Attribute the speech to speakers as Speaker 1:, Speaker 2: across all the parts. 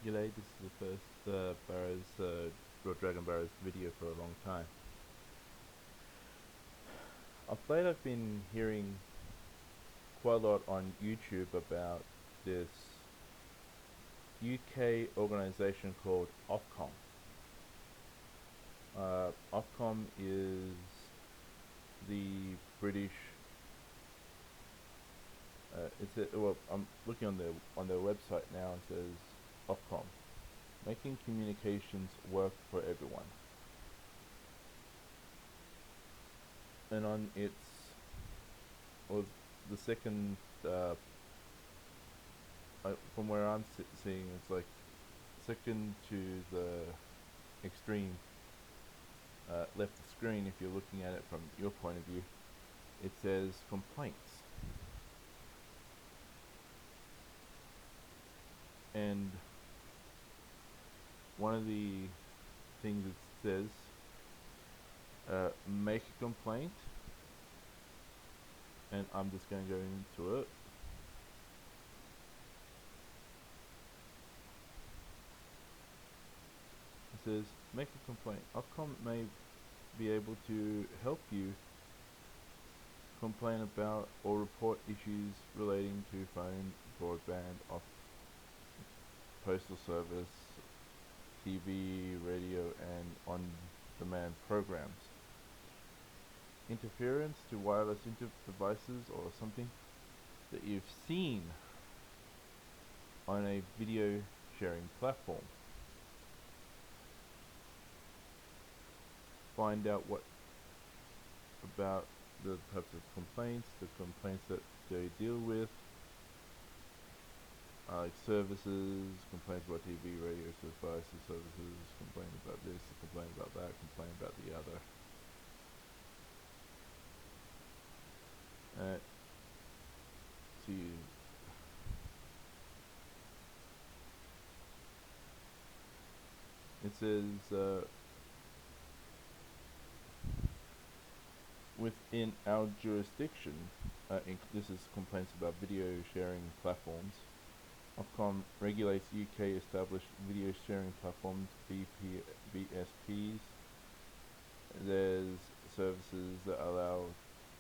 Speaker 1: G'day, this is the first Raw Dragon Barrows video for a long time. Of late I've been hearing quite a lot on YouTube about this UK organisation called Ofcom. Ofcom is the British. I'm looking on their website now, and it says Ofcom, making communications work for everyone. And on its, or the second, from where I'm seeing, it's like second to the extreme left of screen. If you're looking at it from your point of view, it says complaints, and one of the things it says, make a complaint, and I'm just going to go into it. It says, make a complaint. Ofcom may be able to help you complain about or report issues relating to phone, broadband, off postal service, TV, radio, and on-demand programs. Interference to wireless devices or something that you've seen on a video sharing platform. Find out what about the types of the complaints that they deal with, like services, complaints about TV, radio, devices, services, complain about this, complain about that, complain about the other. See, it says, within our jurisdiction, this is complaints about video sharing platforms. Ofcom regulates UK established video sharing platforms, BSPs. There's services that allow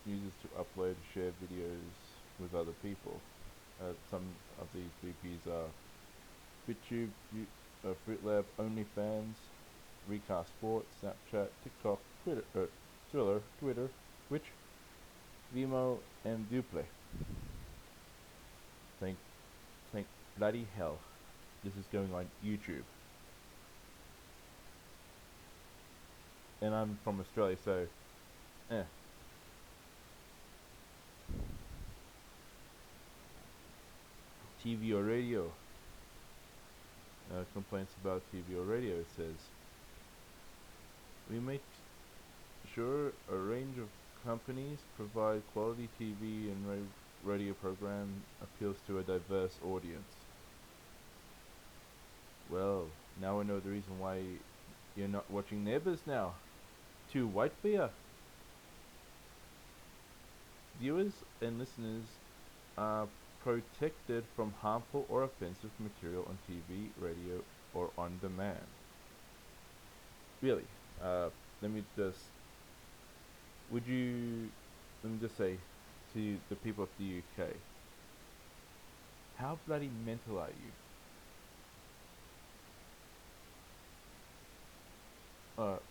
Speaker 1: users to upload and share videos with other people. Some of these BPs are BitTube, FruitLab, OnlyFans, Recast Sports, Snapchat, TikTok, Twitter, Twitch, Vimeo, and Duplay. Thank bloody hell, this is going on YouTube. And I'm from Australia, so TV or radio. Complaints about TV or radio, it says. We make sure a range of companies provide quality TV and radio program appeals to a diverse audience. Well, now I know the reason why you're not watching Neighbours now. Too white for ya. Viewers and listeners are protected from harmful or offensive material on TV, radio, or on demand. Really, let me just say to the people of the UK, how bloody mental are you? Well,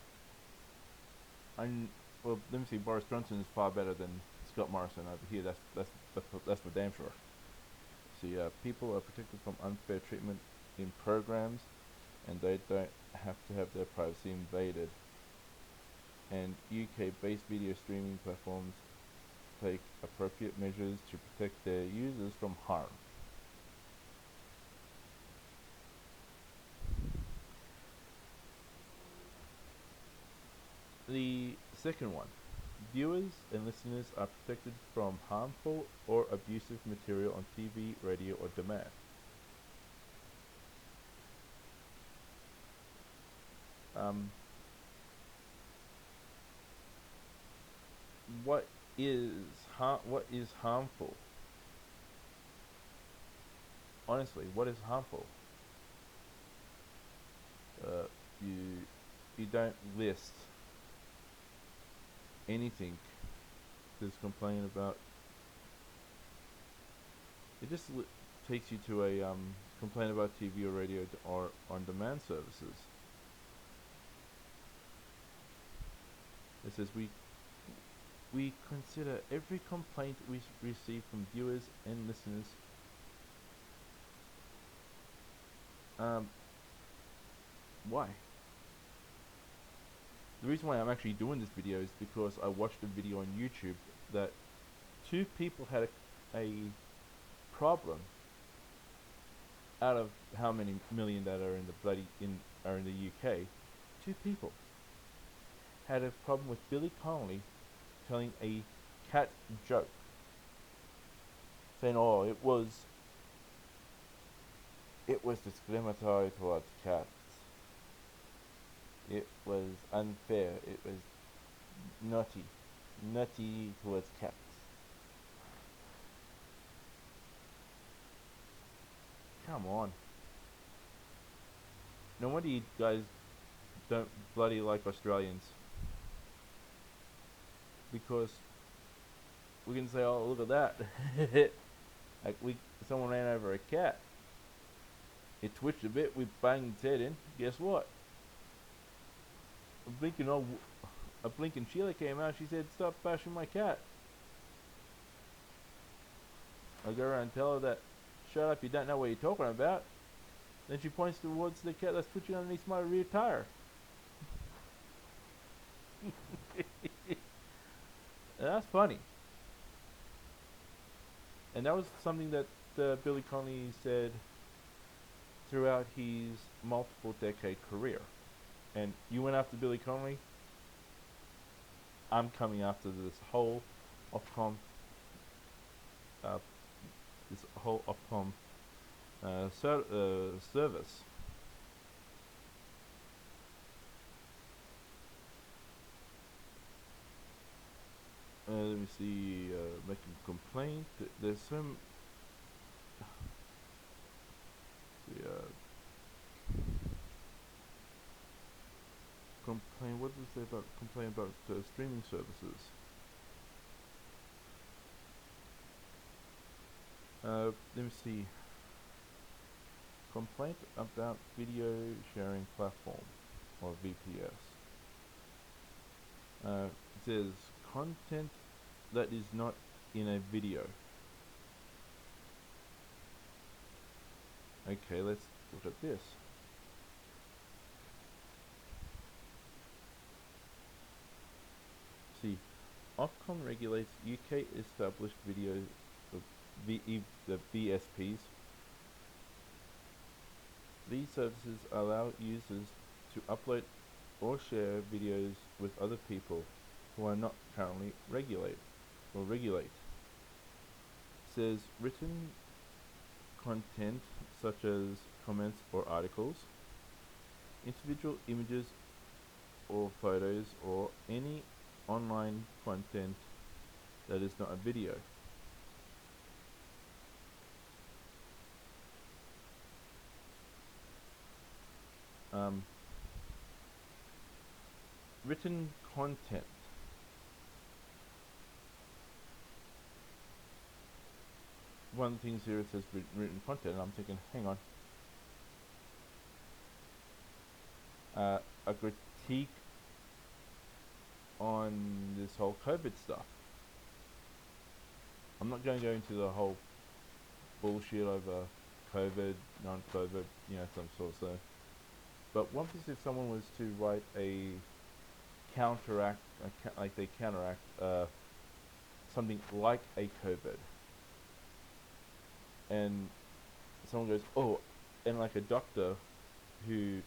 Speaker 1: let me see. Boris Johnson is far better than Scott Morrison over here. That's for damn sure. See, people are protected from unfair treatment in programs, and they don't have to have their privacy invaded. And UK-based video streaming platforms take appropriate measures to protect their users from harm. The second one, viewers and listeners are protected from harmful or abusive material on TV, radio, or demand. What is harmful? Honestly, what is harmful? Uh, you you don't list anything that's complaining about. It just takes you to a complain about TV or radio or on-demand services. It says we consider every complaint we receive from viewers and listeners. Um, why? The reason why I'm actually doing this video is because I watched a video on YouTube that two people had a problem out of how many million that are in the are in the UK. Two people had a problem with Billy Connolly telling a cat joke, saying, "Oh, it was discriminatory towards cats. It was unfair. It was naughty towards cats." Come on. No wonder you guys don't bloody like Australians, because we can say, "Oh, look at that." Like someone ran over a cat. It twitched a bit. We banged its head in. Guess what? A blinking Sheila came out. She said, "Stop bashing my cat." I go around and tell her that, "Shut up, you don't know what you're talking about." Then she points towards the cat that's twitching underneath my rear tire. And that's funny. And that was something that Billy Connolly said throughout his multiple decade career. And you went after Billy Connolly, I'm coming after this whole Ofcom, uh, service. Let me see. Making complaint. There's some. See, complain. What does it say about complain about streaming services? Let me see. Complaint about video sharing platform, or VPS. It says content that is not in a video. Okay, let's look at this. See, Ofcom regulates UK established video, the VSPs. These services allow users to upload or share videos with other people who are not currently regulate. It says written content such as comments or articles, individual images or photos, or any online content that is not a video. Written content. One of the things here it says written content, and I'm thinking, hang on. A critique on this whole COVID stuff. I'm not going to go into the whole bullshit over COVID, non-COVID, some sort of stuff. But what if someone was to write a counteract, like they counteract something like a COVID, and someone goes, "Oh," and like a doctor who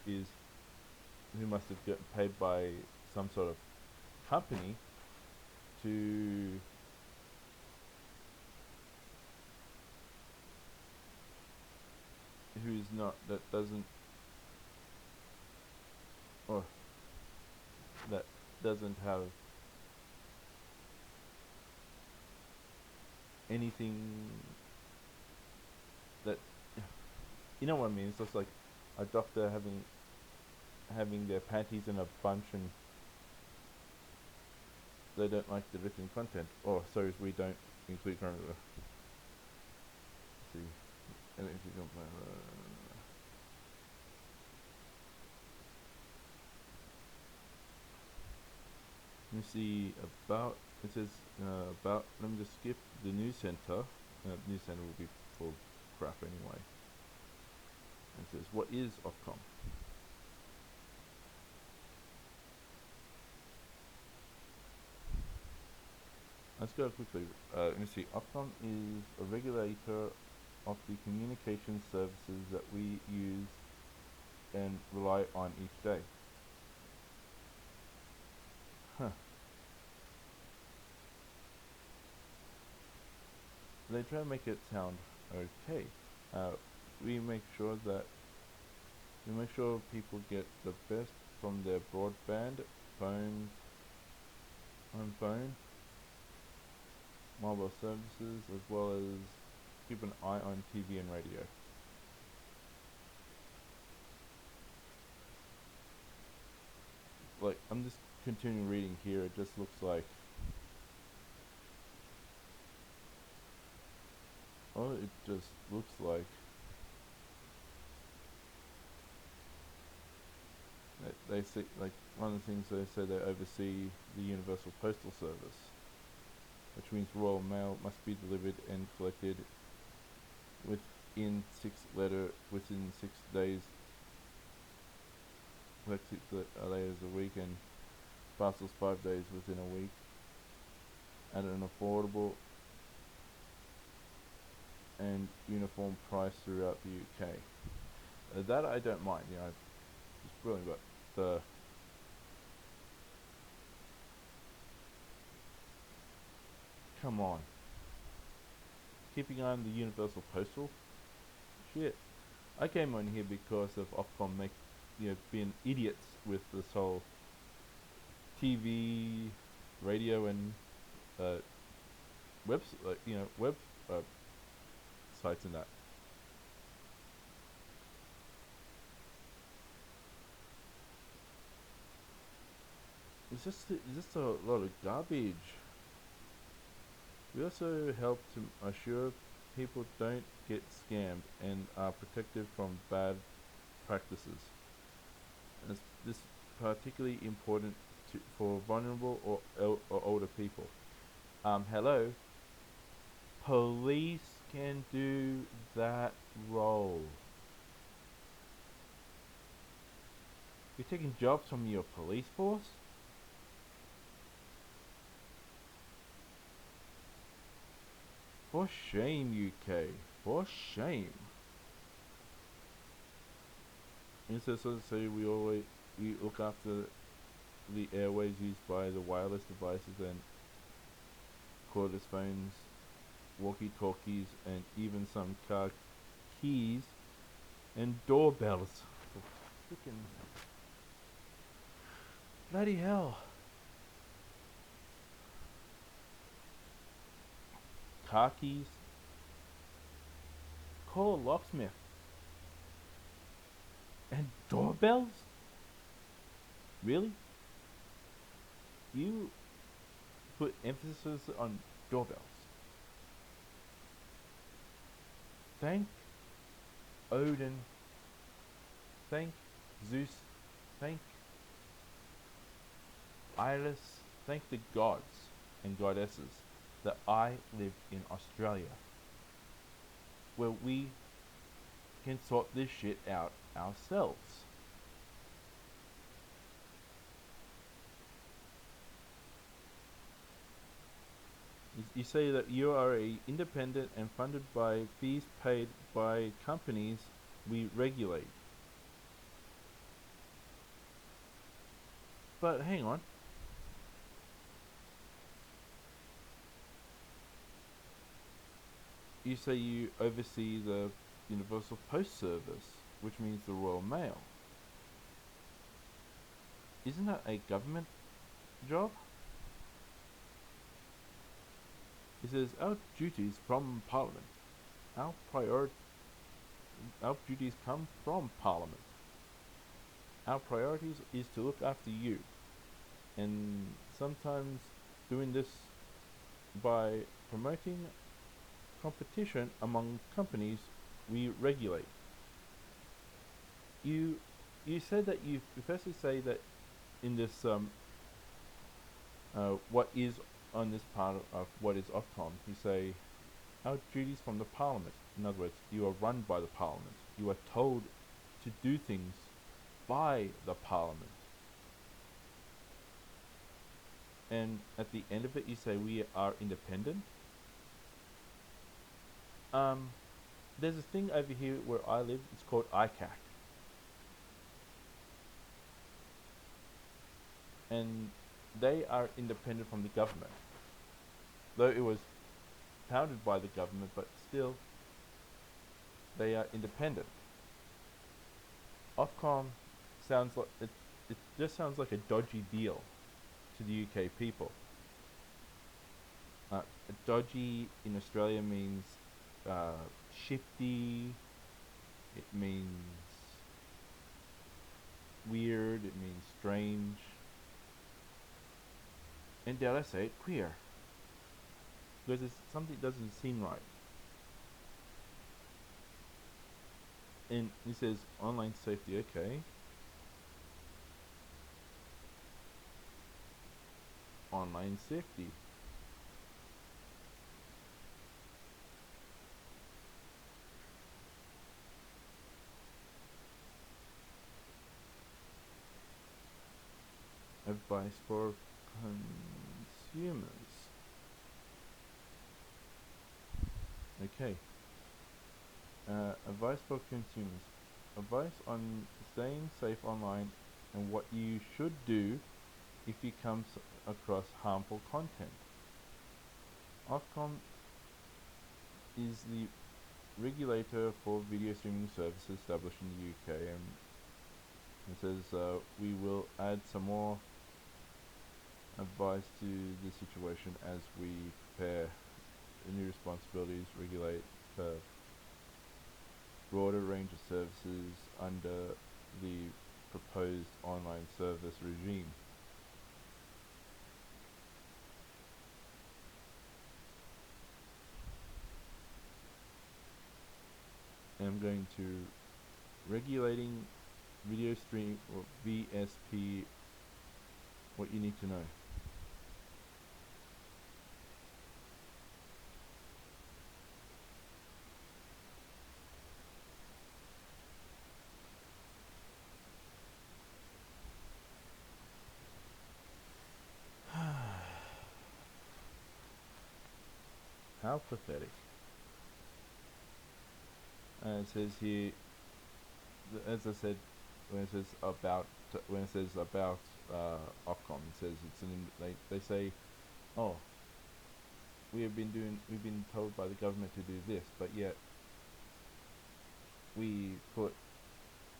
Speaker 1: must have gotten paid by some sort of company to who's not that doesn't or that doesn't have anything that, you know what I mean. It's just like a doctor having having their panties in a bunch and they don't like the written content. Oh, sorry, we don't include grammar. Let's see. And if you don't, let me see about. It says about. Let me just skip the news center. News center will be full crap anyway. It says what is Ofcom? Let's go quickly. Let me see. Ofcom is a regulator of the communication services that we use and rely on each day. Huh. They try to make it sound okay. Uh, we make sure people get the best from their broadband, phones, home phone, mobile services, as well as keep an eye on TV and radio. Like, I'm just continuing reading here. It just looks like, it just looks like they say, like, one of the things they say, they oversee the Universal Postal Service, which means Royal Mail must be delivered and collected within 6 days, like 6 days a week, and parcels 5 days within a week, at an affordable and uniform price throughout the UK. That I don't mind, it's brilliant, but come on, keeping on the Universal Postal shit. I came on here because of Ofcom being idiots with this whole TV, radio, and web uh, sites and that. It's just a lot of garbage. We also help to assure people don't get scammed and are protected from bad practices. And this particularly important for vulnerable or older people. Hello. Police can do that role. You're taking jobs from your police force? For shame, UK. For shame. Instead of say we look after the airways used by the wireless devices and cordless phones, walkie-talkies, and even some car keys and doorbells. Freaking bloody hell! Car keys. Call a locksmith. And doorbells? Really? You put emphasis on doorbells. Thank Odin. Thank Zeus. Thank Iris. Thank the gods and goddesses that I live in Australia, where we can sort this shit out ourselves. You say that you are independent and funded by fees paid by companies we regulate. But hang on. You say you oversee the Universal Post Service, which means the Royal Mail. Isn't that a government job? It says our duties from Parliament. Our duties come from Parliament. our priorities is to look after you, and sometimes doing this by promoting competition among companies we regulate. You you said that you firstly say that in this what is on this part of what is Ofcom, you say our duties from the Parliament. In other words, you are run by the Parliament. You are told to do things by the Parliament. And at the end of it, you say we are independent. Um, there's a thing over here where I live. It's called ICAC, and they are independent from the government. Though it was founded by the government, but still, they are independent. Ofcom sounds like it just sounds like a dodgy deal to the UK people. Dodgy in Australia means shifty. It means weird. It means strange. And dare I say it, queer. Because it's something doesn't seem right. And he says online safety. Okay. Online safety. Advice for consumers. Okay. Advice for consumers. Advice on staying safe online and what you should do if you come across harmful content. Ofcom is the regulator for video streaming services established in the UK, and it says we will add some more advice to the situation as we prepare the new responsibilities, regulate the broader range of services under the proposed online service regime. And I'm going to regulating video stream or VSP, what you need to know. How pathetic. It says here, as I said, when it says about Ofcom, it says it's they say, oh, we've been told by the government to do this, but yet we put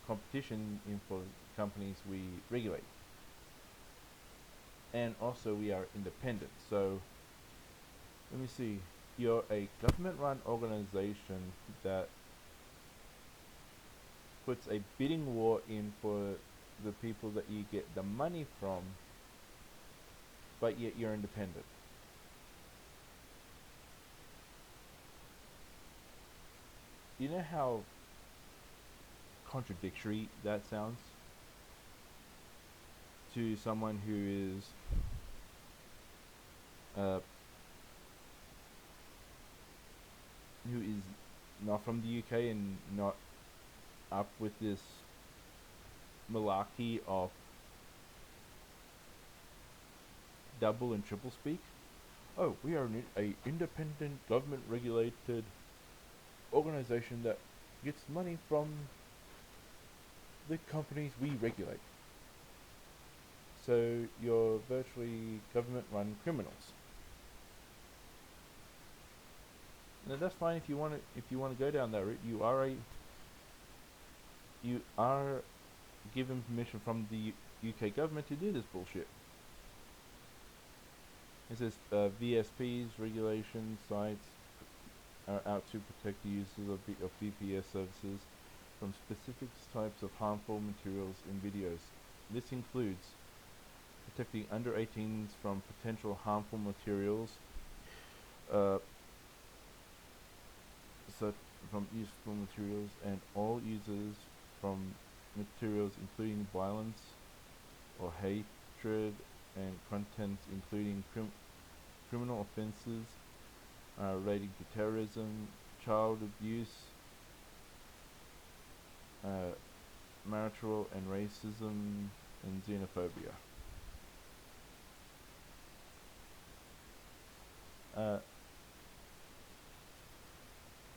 Speaker 1: competition in for companies we regulate, and also we are independent. So let me see. You're a government-run organization that puts a bidding war in for the people that you get the money from, but yet you're independent. You know how contradictory that sounds to someone uh, who is not from the UK and not up with this malarkey of double and triple speak. Oh, we are a independent government regulated organization that gets money from the companies we regulate. So you're virtually government run criminals. Now that's fine if you want to go down that route. You are given permission from the UK government to do this bullshit. It says VSPs regulation sites are out to protect the users of VPS services. from specific types of harmful materials in videos. This includes protecting under 18s from potential harmful materials, uh, such from useful materials, and all users from materials including violence or hatred and content including criminal offences relating to terrorism, child abuse, uh, marital and racism, and xenophobia. Uh,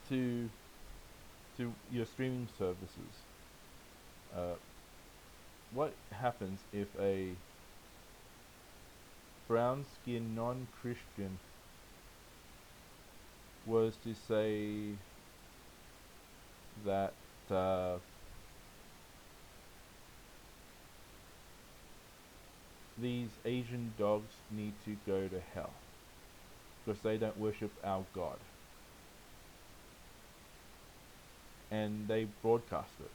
Speaker 1: to your streaming services, uh, what happens if a brown-skinned non-Christian was to say that these Asian dogs need to go to hell because they don't worship our God, and they broadcast it?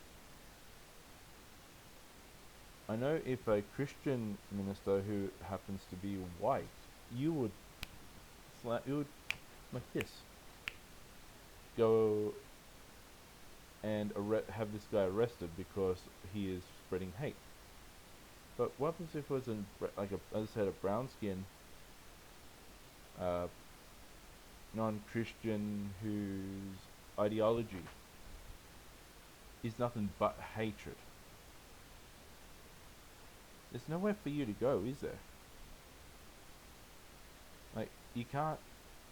Speaker 1: I know if a Christian minister who happens to be white, you would like this, go and have this guy arrested because he is spreading hate. But what happens if it was as I said, a brown skin, uh, non-Christian whose ideology is nothing but hatred? There's nowhere for you to go, is there? Like, you can't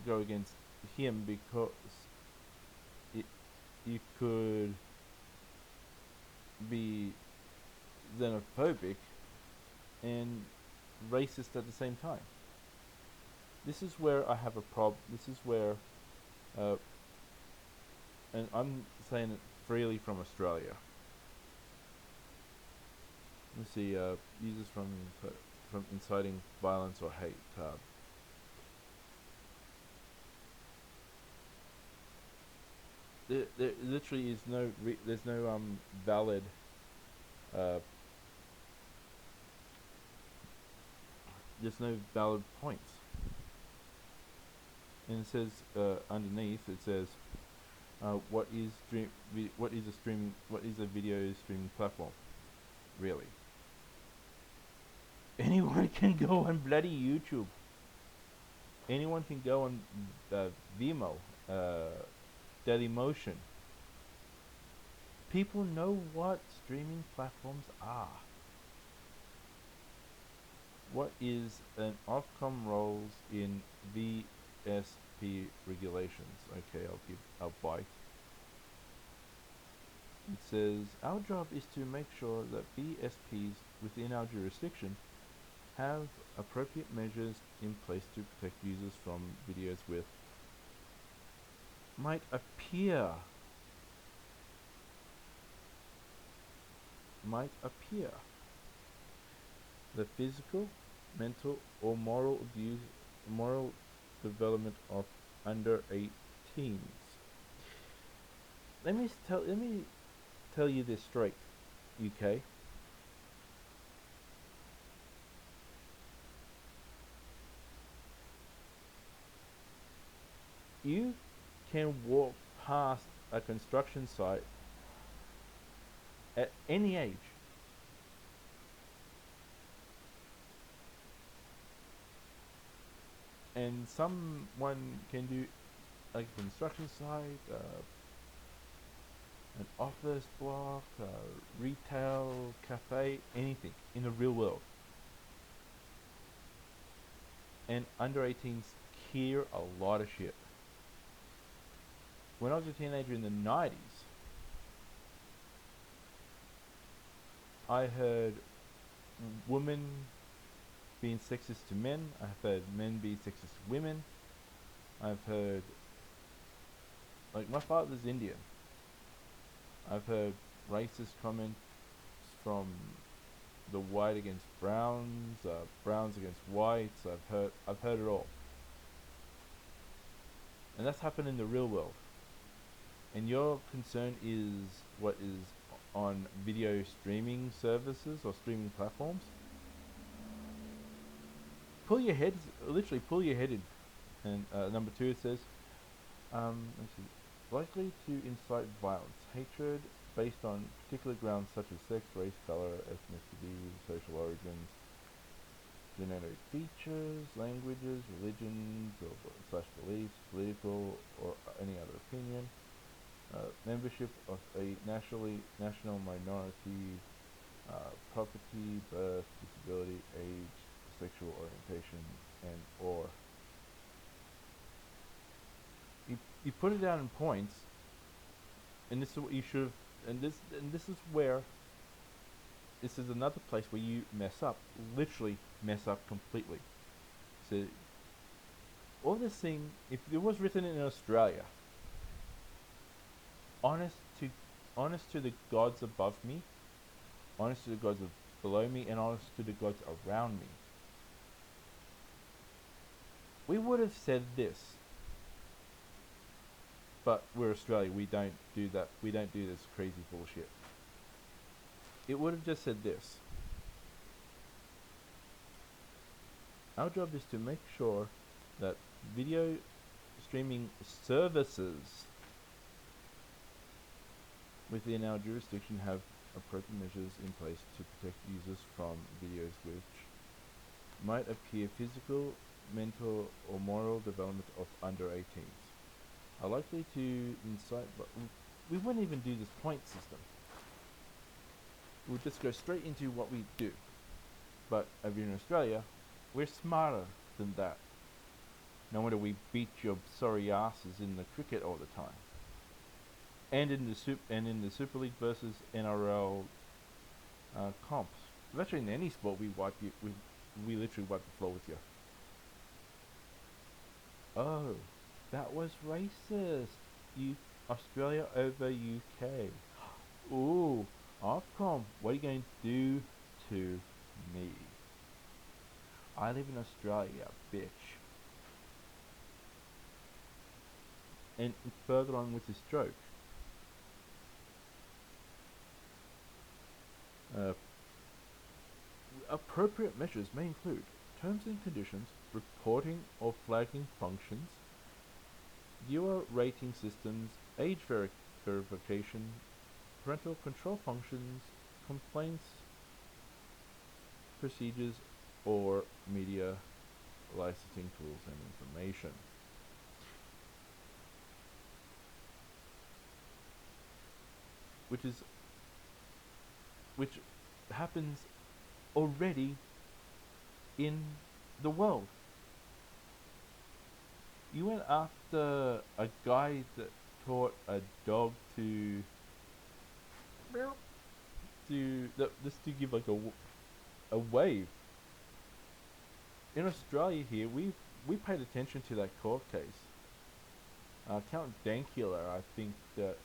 Speaker 1: go against him because you could be xenophobic and racist at the same time. This is where I have a problem. This is where, and I'm saying it freely from Australia. Let's see, users from inciting violence or hate. There literally is there's no valid there's no valid points. And it says underneath, it says what is a video streaming platform? Really? Anyone can go on bloody YouTube. Anyone can go on Vimeo, Dailymotion. People know what streaming platforms are. What is an Ofcom roles in VSP regulations? Okay, I'll bite. It says, our job is to make sure that VSPs within our jurisdiction have appropriate measures in place to protect users from videos with might appear the physical, mental, or moral development of under 18s. Let me tell you this straight, UK. You can walk past a construction site at any age and someone can do like a construction site, an office block, retail, cafe, anything in the real world. And under 18s hear a lot of shit. When I was a teenager in the 90s, I heard women being sexist to men. I've heard men being sexist to women. I've heard, like, my father's Indian. I've heard racist comments from the white against browns, browns against whites. I've heard it all. And that's happened in the real world. and your concern is what is on video streaming services or streaming platforms, pull your head, literally pull your head in. And number two, it says, let's see, likely to incite violence, hatred based on particular grounds such as sex, race, color, ethnicity, social origins, genetic features, languages, religions, or slash beliefs, political or any other opinion, membership of a national minority, property, birth, disability, age, sexual orientation, and or. You put it down in points, and this is what you should have, and this is where this is another place where you mess up, literally mess up completely. So all this thing, if it was written in Australia, honest to honest to the gods above me, honest to the gods below me, and honest to the gods around me, we would have said this. But we're Australia, we don't do that. We don't do this crazy bullshit. It would have just said this. Our job is to make sure that video streaming services within our jurisdiction have appropriate measures in place to protect users from videos which might appear physical, mental, or moral development of under 18s. Are likely to incite, but we wouldn't even do this point system. We'll just go straight into what we do. But over in Australia, we're smarter than that. No wonder we beat your sorry asses in the cricket all the time, and in the Super League versus NRL comps. Actually, in any sport, we literally wipe the floor with you. Oh, that was racist. Australia over UK. Ooh, Ofcom, what are you going to do to me? I live in Australia, bitch. And further on with this joke. Appropriate measures may include terms and conditions, reporting or flagging functions, viewer rating systems, age verification, parental control functions, complaints, procedures, or media licensing tools and information. Which happens already in the world. You went after a guy that taught a dog to just to give like a wave. In Australia here, we paid attention to that court case. Count Dankula, I think that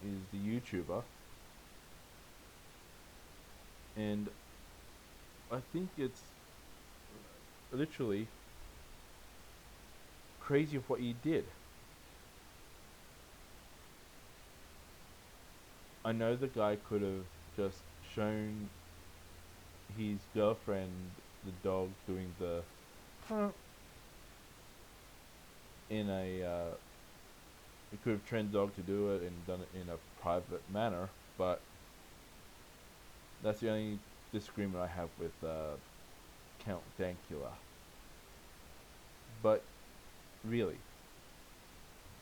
Speaker 1: is the YouTuber, and I think it's literally crazy of what he did. I know the guy could have just shown his girlfriend the dog doing the in a he could have trained the dog to do it and done it in a private manner, but that's the only disagreement I have with Count Dankula. But really,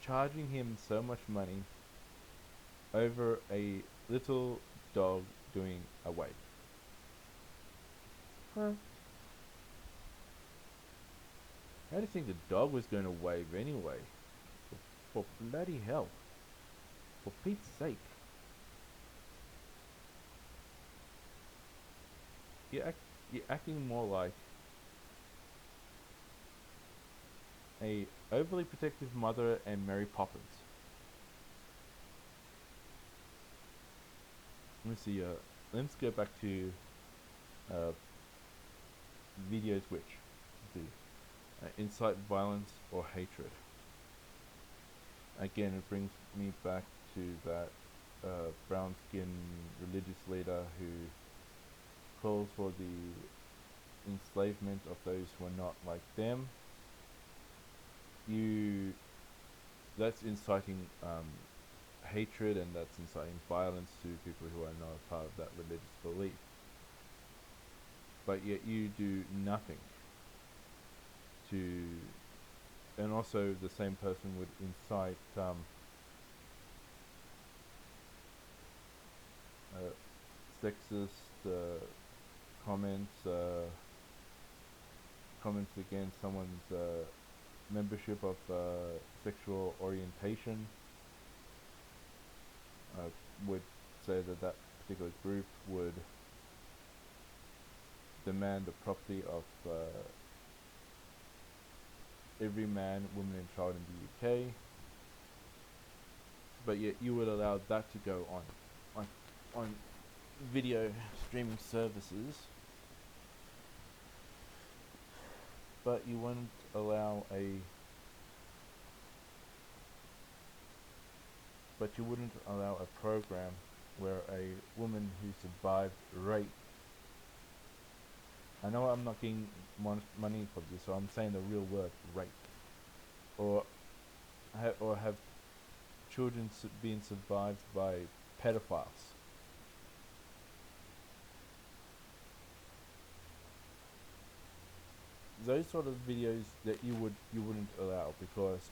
Speaker 1: charging him so much money over a little dog doing a wave. How do you think the dog was going to wave anyway? For bloody hell. For Pete's sake. You're acting more like a overly protective mother and Mary Poppins. Let me see, let's go back to videos which incite violence or hatred. Again, it brings me back to that brown skinned religious leader who calls for the enslavement of those who are not like them. You That's inciting hatred, and that's inciting violence to people who are not a part of that religious belief. But yet you do nothing to, and also the same person would incite sexist comments, comments against someone's membership of sexual orientation. Would say that that particular group would demand the property of every man, woman, and child in the UK, but yet you would allow that to go on video streaming services, but you wouldn't allow a program where a woman who survived rape. I know I'm not getting money for this, so I'm saying the real word, rape, or have children being survived by pedophiles. Those sort of videos that you wouldn't allow because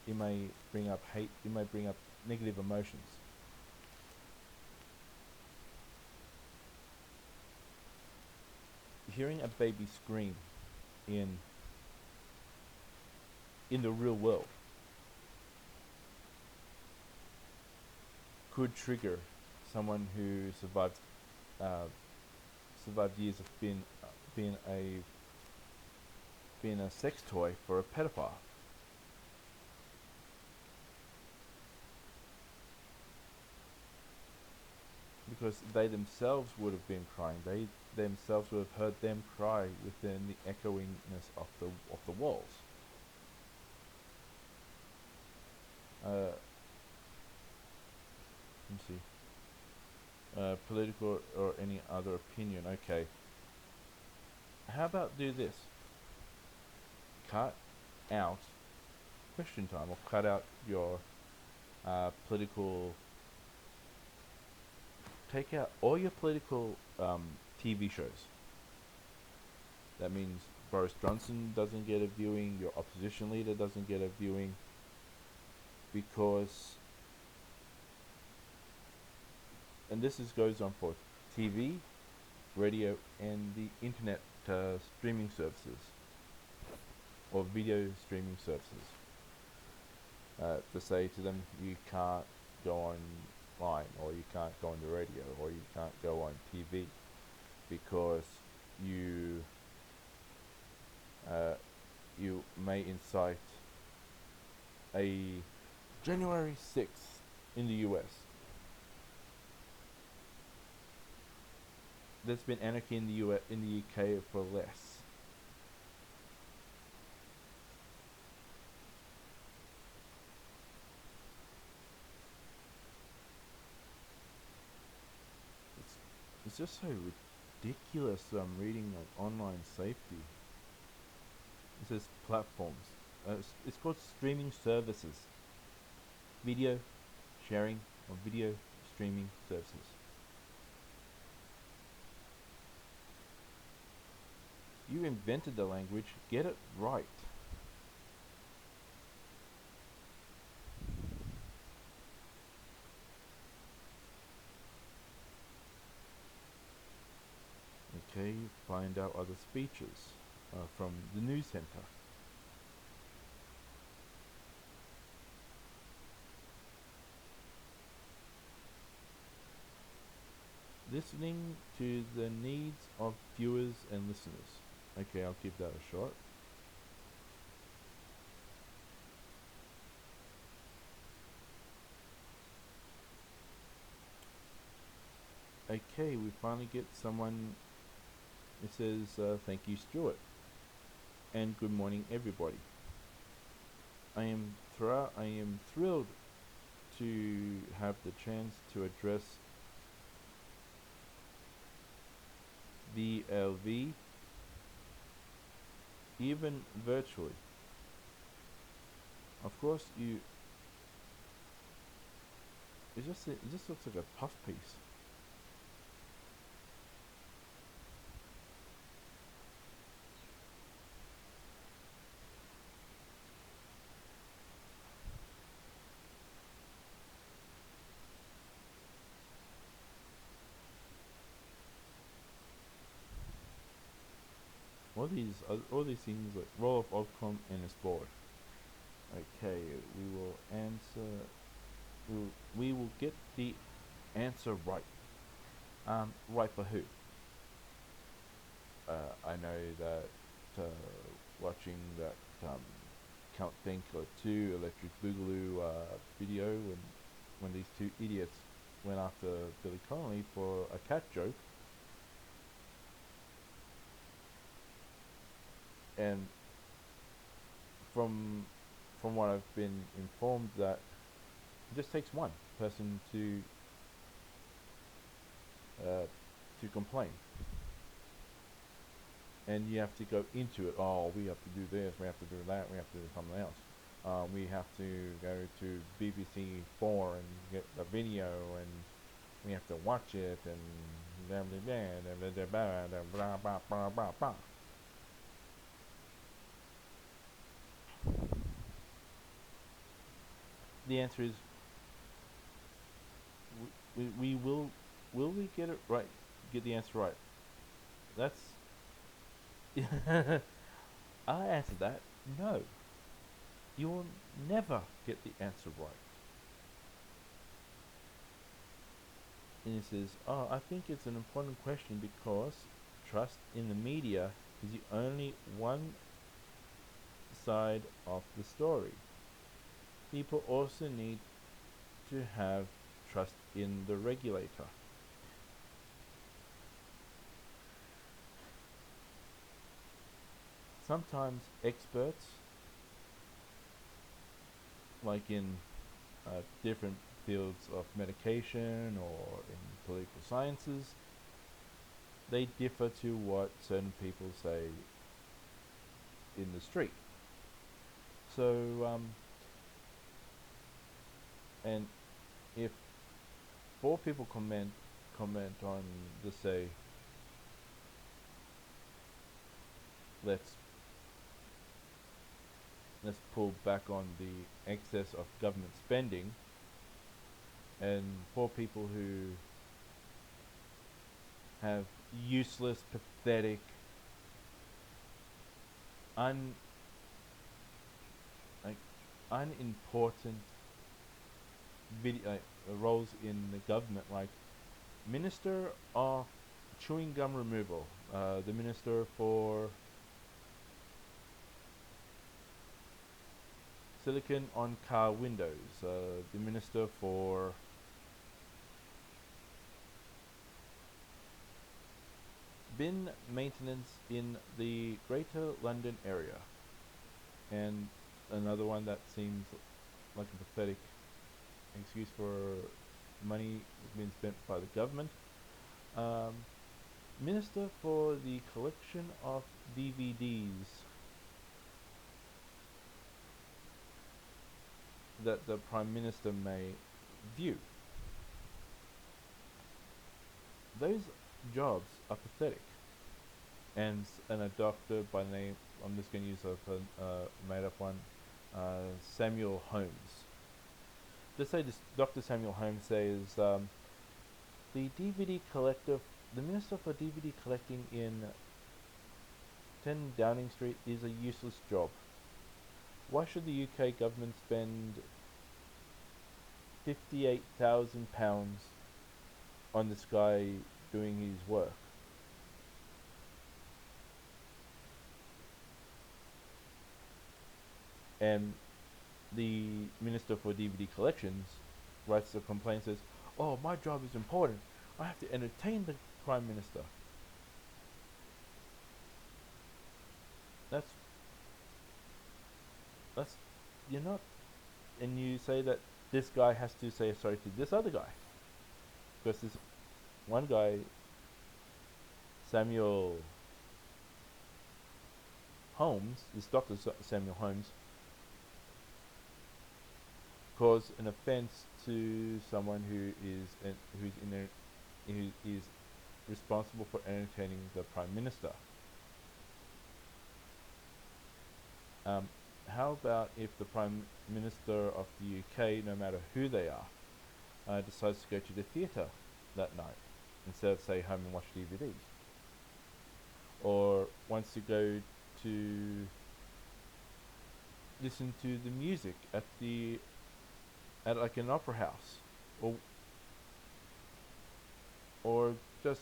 Speaker 1: it may bring up hate, it may bring up negative emotions. Hearing a baby scream in the real world could trigger someone who survived years of being a sex toy for a pedophile. Because they themselves would have been crying. They themselves would have heard them cry within the echoingness of the walls. Let me see. Political or any other opinion. Okay. How about do this? Cut out question time, or cut out your political. Take out all your political TV shows. That means Boris Johnson doesn't get a viewing, your opposition leader doesn't get a viewing, because, and this goes on for TV, radio, and the internet streaming services, or video streaming services. To say to them, you can't go online, or you can't go on the radio, or you can't go on TV, because you may incite a January 6th in the US. There's been anarchy in the UK for less. It's just so ridiculous. I'm reading on online safety. It says platforms. It's called streaming services. Video sharing or video streaming services. You invented the language. Get it right. Okay, find out other speeches from the news center. Listening to the needs of viewers and listeners. Okay, I'll keep that short. Okay, we finally get someone. It says, thank you, Stuart, and good morning, everybody. I am thrilled to have the chance to address VLV even virtually. Of course, it just looks like a puff piece. All these things like roll of Ofcom and its board. Okay, we will answer. We will get the answer right. Right for who? I know that watching that Count Dankula 2 Electric Boogaloo video when these two idiots went after Billy Connolly for a cat joke, and from from what I've been informed, that it just takes one person uh, to complain, and you have to go into it. Oh, we have to do this, we have to do that, we have to do something else. We have to go to BBC 4 and get the video, and we have to watch it, and blah blah blah blah blah blah blah blah blah. The answer is we will we get it right? Get the answer right? That's I answered that. No, you will never get the answer right. And he says, "Oh, I think it's an important question because trust in the media is the only one side of the story. People also need to have trust in the regulator." Sometimes experts, like in different fields of medication or in political sciences, they differ to what certain people say in the street. So, and if four people comment on the say, let's let's pull back on the excess of government spending, and four people who have useless, pathetic, un like unimportant roles in the government, like Minister of Chewing Gum Removal, the Minister for Silicon on Car Windows, the Minister for bin maintenance in the Greater London area, and another one that seems like a pathetic excuse for money being spent by the government. Um, Minister for the collection of DVDs that the Prime Minister may view. Those jobs are pathetic. And a doctor by name, I'm just going to use a made up one, Samuel Holmes. Let's say this Dr. Samuel Holmes says, the DVD collector, the Minister for DVD collecting in 10 Downing Street is a useless job. Why should the UK government spend £58,000 on this guy doing his work? And the Minister for DVD Collections writes a complaint, says, "Oh, my job is important. I have to entertain the Prime Minister." That's you're not, and you say that this guy has to say sorry to this other guy, because this one guy, Samuel Holmes, this Dr. Samuel Holmes, caused an offence to someone who is responsible for entertaining the Prime Minister. How about if the Prime Minister of the UK, no matter who they are, decides to go to the theatre that night instead of stay home and watch DVDs, or wants to go to listen to the music at like an opera house, or just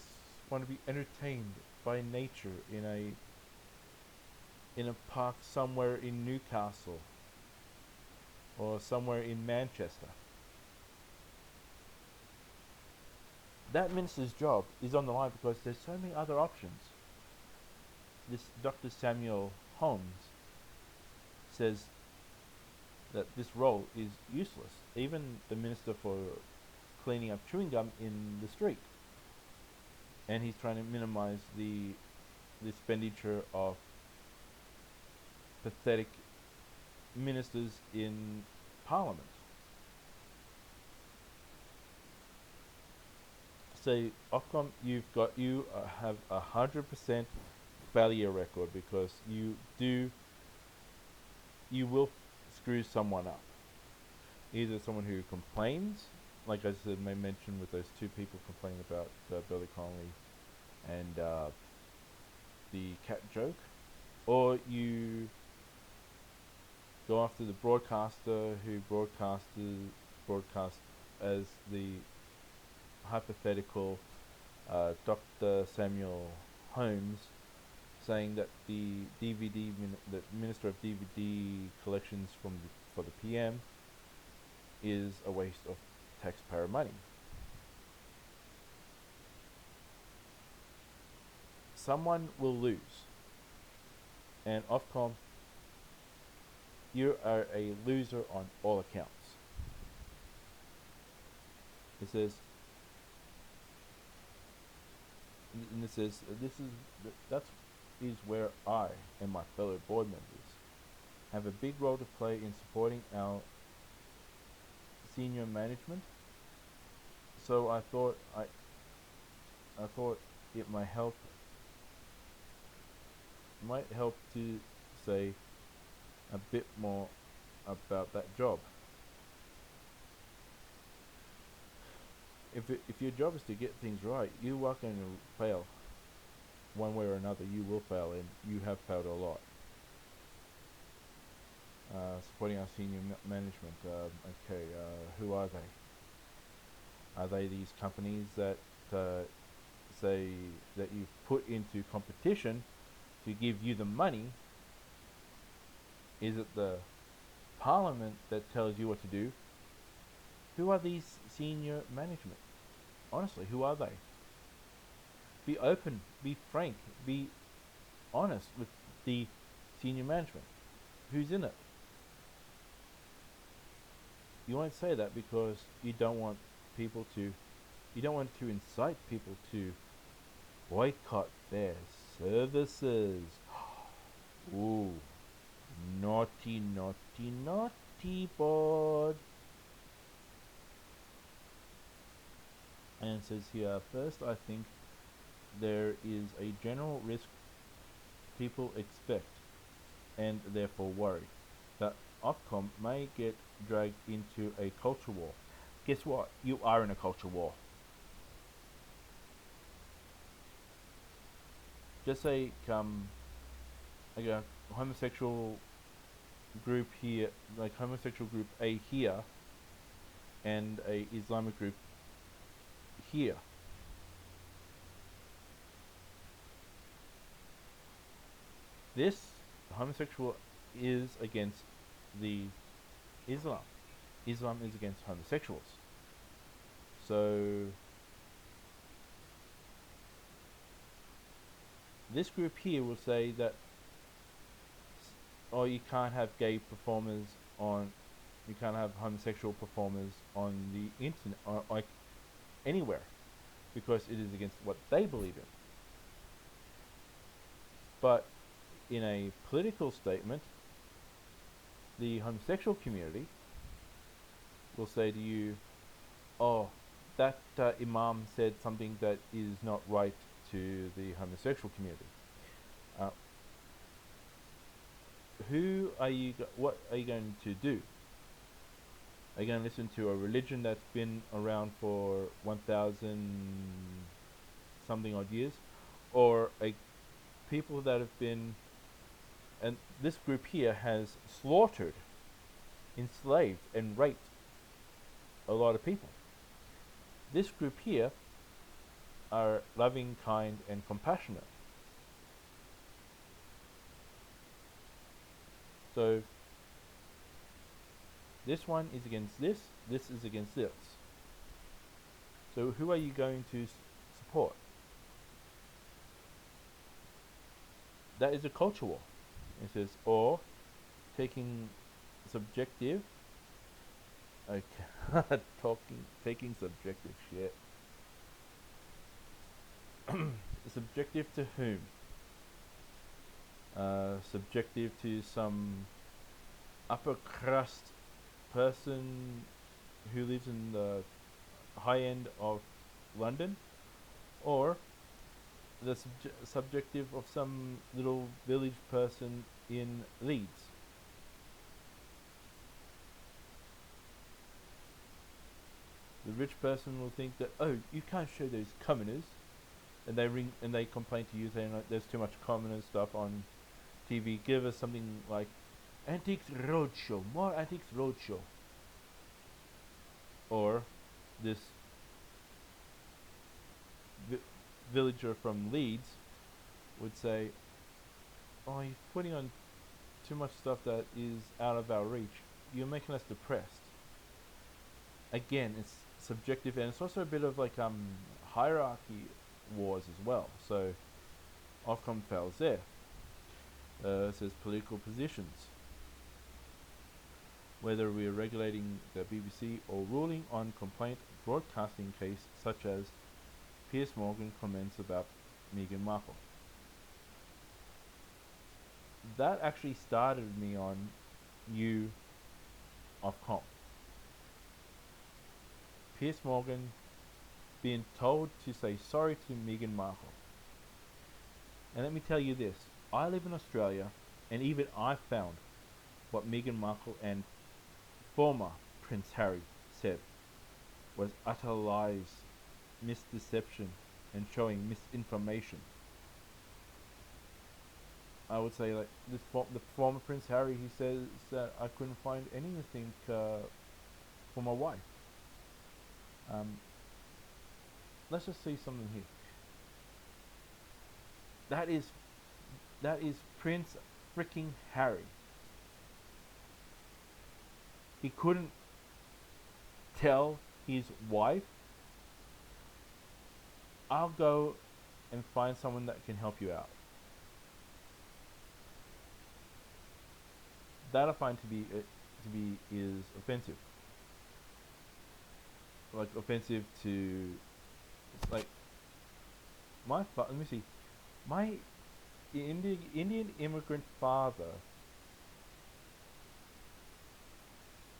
Speaker 1: want to be entertained by nature in a park somewhere in Newcastle or somewhere in Manchester. That minister's job is on the line because there's so many other options. This Dr. Samuel Holmes says that this role is useless. Even the minister for cleaning up chewing gum in the street. And he's trying to minimize the expenditure of pathetic ministers in Parliament. So Ofcom, you have 100% failure record, because you will screw someone up. Either someone who complains, like I said, may mention with those two people complaining about Billy Connolly and the cat joke, or you go after the broadcaster who broadcast as the hypothetical Dr. Samuel Holmes, saying that the Minister of DVD collections for the PM is a waste of taxpayer money. Someone will lose, and Ofcom, you are a loser on all accounts. It says, and it says, that is where I and my fellow board members have a big role to play in supporting our senior management. So I thought it might help to say a bit more about that job. If your job is to get things right, you are going to fail. One way or another, you will fail, and you have failed a lot. Supporting our senior management. Okay, who are they? Are they these companies that say that you've put into competition to give you the money? Is it the Parliament that tells you what to do? Who are these senior management? Honestly, who are they? Be open, be frank, be honest with the senior management. Who's in it? You won't say that because you don't want to incite people to boycott their services. Ooh, naughty, naughty, naughty board. And it says here, first, I think there is a general risk people expect and therefore worry that Ofcom may get dragged into a culture war. Guess what? You are in a culture war. Just say like a homosexual group here, like homosexual group A here, and a Islamic group here. This homosexual is against the Islam. Islam is against homosexuals. So this group here will say that, oh, you can't have gay performers on You can't have homosexual performers on the internet or like anywhere because it is against what they believe in. But in a political statement, the homosexual community will say to you, "Oh, that imam said something that is not right to the homosexual community." Uh, what are you going to do? Are you going to listen to a religion that's been around for 1,000 something odd years, or a people that have been, and this group here has slaughtered, enslaved, and raped a lot of people. This group here are loving, kind, and compassionate. So this one is against this is against this. So who are you going to support? That is a culture war. It says, or taking subjective, okay, taking subjective shit. Subjective to whom? Subjective to some upper crust person who lives in the high end of London, or the subjective of some little village person in Leeds. The rich person will think that, oh, you can't show those commoners, and they complain to you saying like, there's too much commoner stuff on TV. Give us something like Antiques Roadshow, more Antiques Roadshow. Or this villager from Leeds would say, oh, you're putting on too much stuff that is out of our reach. You're making us depressed. Again, it's subjective, and it's also a bit of like hierarchy wars as well. So Ofcom fails there. It says political positions. Whether we are regulating the BBC or ruling on complaint broadcasting case such as Piers Morgan comments about Meghan Markle. That actually started me on new Ofcom. Piers Morgan being told to say sorry to Meghan Markle. And let me tell you this, I live in Australia, and even I found what Meghan Markle and former Prince Harry said was utter lies, misdeception, and showing misinformation. I would say like the former Prince Harry, he says that I couldn't find anything for my wife. Let's just see something here. That is Prince freaking Harry. He couldn't tell his wife, I'll go and find someone that can help you out. That I find to be is offensive. Like offensive to, it's like let me see, my Indian immigrant father,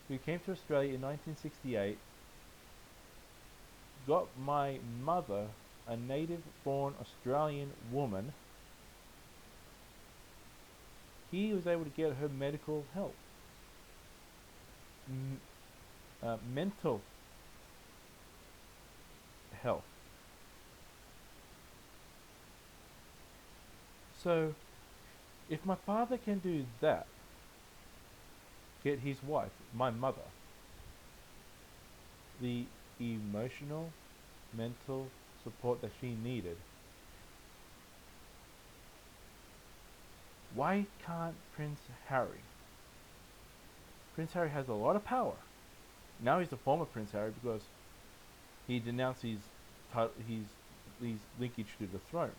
Speaker 1: who came to Australia in 1968, got my mother, a native-born Australian woman, he was able to get her medical help, mental health. So, if my father can do that, get his wife, my mother, the emotional, mental support that she needed, why can't Prince Harry? Prince Harry has a lot of power. Now he's the former Prince Harry because he denounced his linkage to the throne.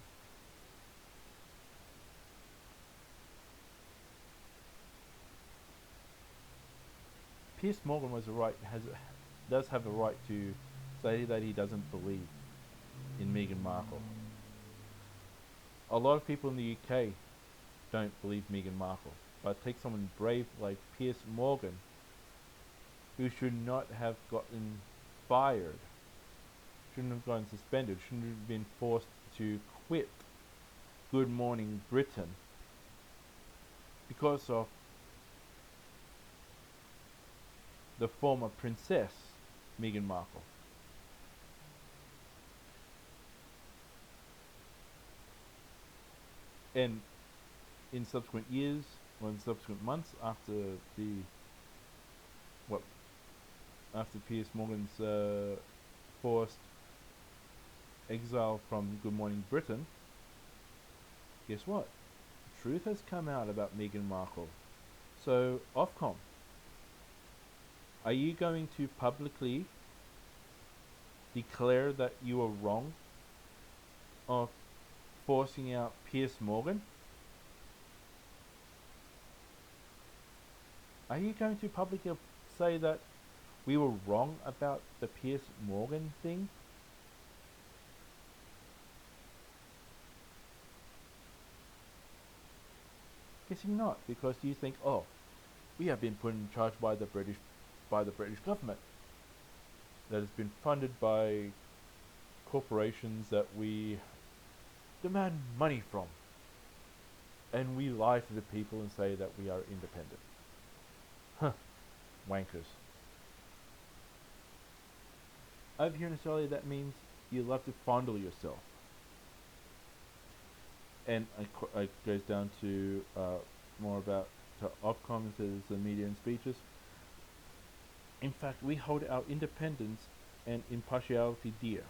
Speaker 1: Piers Morgan does have a right to say that he doesn't believe in Meghan Markle. A lot of people in the UK don't believe Meghan Markle, but take someone brave like Piers Morgan, who should not have gotten fired, shouldn't have gotten suspended, shouldn't have been forced to quit Good Morning Britain because of the former princess Meghan Markle. And in subsequent years, or in subsequent months after the what after Piers Morgan's forced exile from Good Morning Britain, guess what? Truth has come out about Meghan Markle. So, Ofcom, are you going to publicly declare that you were wrong of forcing out Piers Morgan? Are you going to publicly say that we were wrong about the Piers Morgan thing? Guessing not, because you think, oh, we have been put in charge by the British government that has been funded by corporations that we demand money from, and we lie to the people and say that we are independent. Huh, wankers. Over here in Australia, that means you love to fondle yourself. And it goes down to more about to Ofcom, says the media and speeches. In fact, we hold our independence and impartiality dear.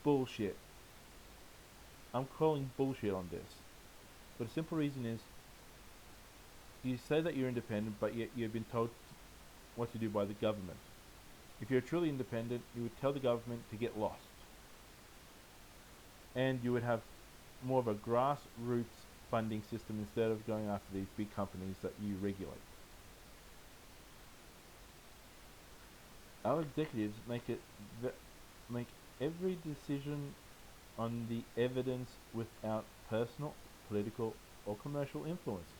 Speaker 1: Bullshit. I'm calling bullshit on this. But the simple reason is, you say that you're independent, but yet you've been told what to do by the government. If you're truly independent, you would tell the government to get lost. And you would have more of a grassroots funding system instead of going after these big companies that you regulate. Our executives make every decision on the evidence without personal, political, or commercial influence.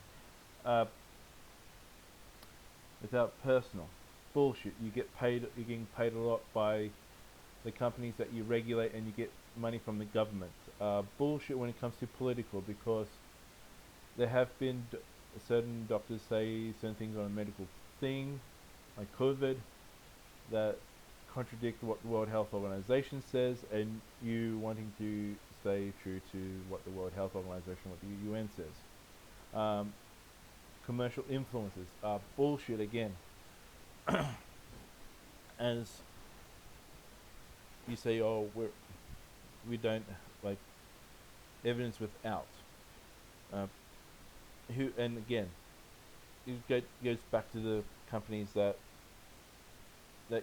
Speaker 1: Without personal bullshit. You're getting paid a lot by the companies that you regulate, and you get money from the government. Bullshit when it comes to political, because there have been certain doctors say certain things on a medical thing, like COVID, that contradict what the World Health Organization says, and you wanting to stay true to what the World Health Organization, what the UN says. Commercial influences are bullshit again. As you say, oh, we don't like evidence without. And again, it goes back to the companies that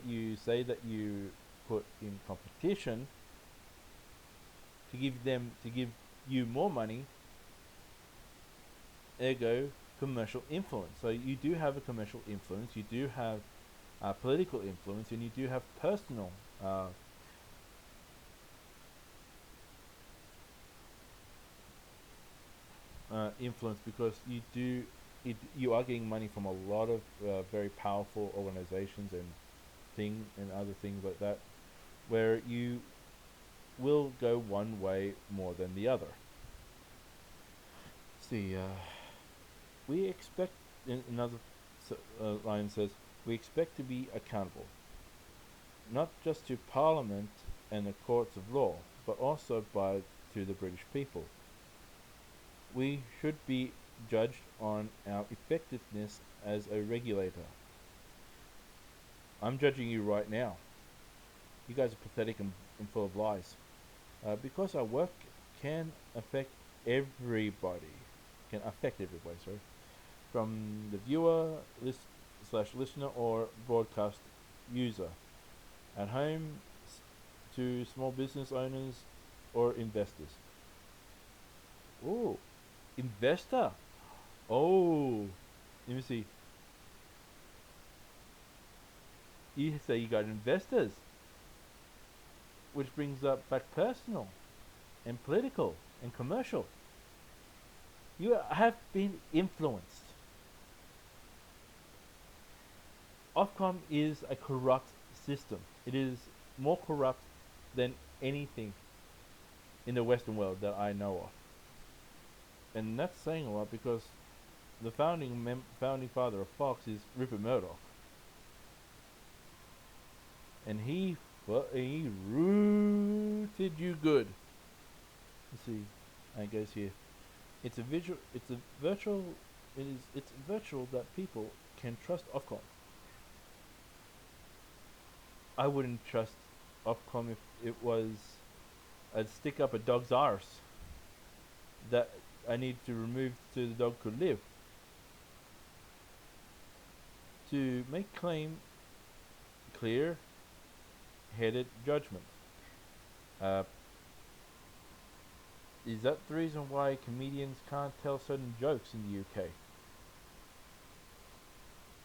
Speaker 1: you say that you put in competition to give you more money. Ergo, commercial influence. So you do have a commercial influence. You do have political influence, and you do have personal influence, because you are getting money from a lot of very powerful organizations and other things like that, where you will go one way more than the other. See, we expect, another line says, we expect to be accountable, not just to Parliament and the courts of law, but also to the British people. We should be judged on our effectiveness as a regulator. I'm judging you right now. You guys are pathetic and full of lies. Because our work can affect everybody. Sorry. From the viewer, listener, or broadcast user. At home, to small business owners or investors. Oh, investor. Oh, let me see. You say you got investors, which brings up back personal and political and commercial. You have been influenced. Ofcom is a corrupt system. It is more corrupt than anything in the Western world that I know of. And that's saying a lot because the founding father of Fox is Rupert Murdoch, and he rooted you good. Let's see, I guess here it's a visual. It's a virtual. It's virtual that people can trust Ofcom. I wouldn't trust Ofcom if it was I'd stick up a dog's arse that I need to remove so the dog could live. To make claim clear headed judgment. Uh, is that the reason why comedians can't tell certain jokes in the UK?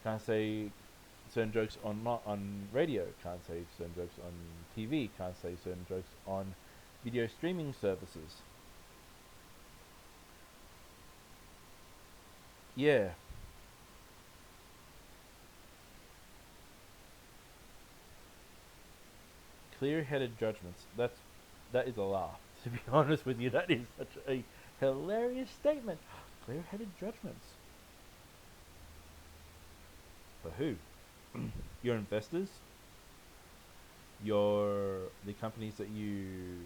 Speaker 1: Can't say certain jokes on radio, can't say certain jokes on TV, can't say certain jokes on video streaming services. Yeah, clear-headed judgments. That is a laugh. To be honest with you, that is such a hilarious statement. Clear-headed judgments. For who? Your investors? The companies that you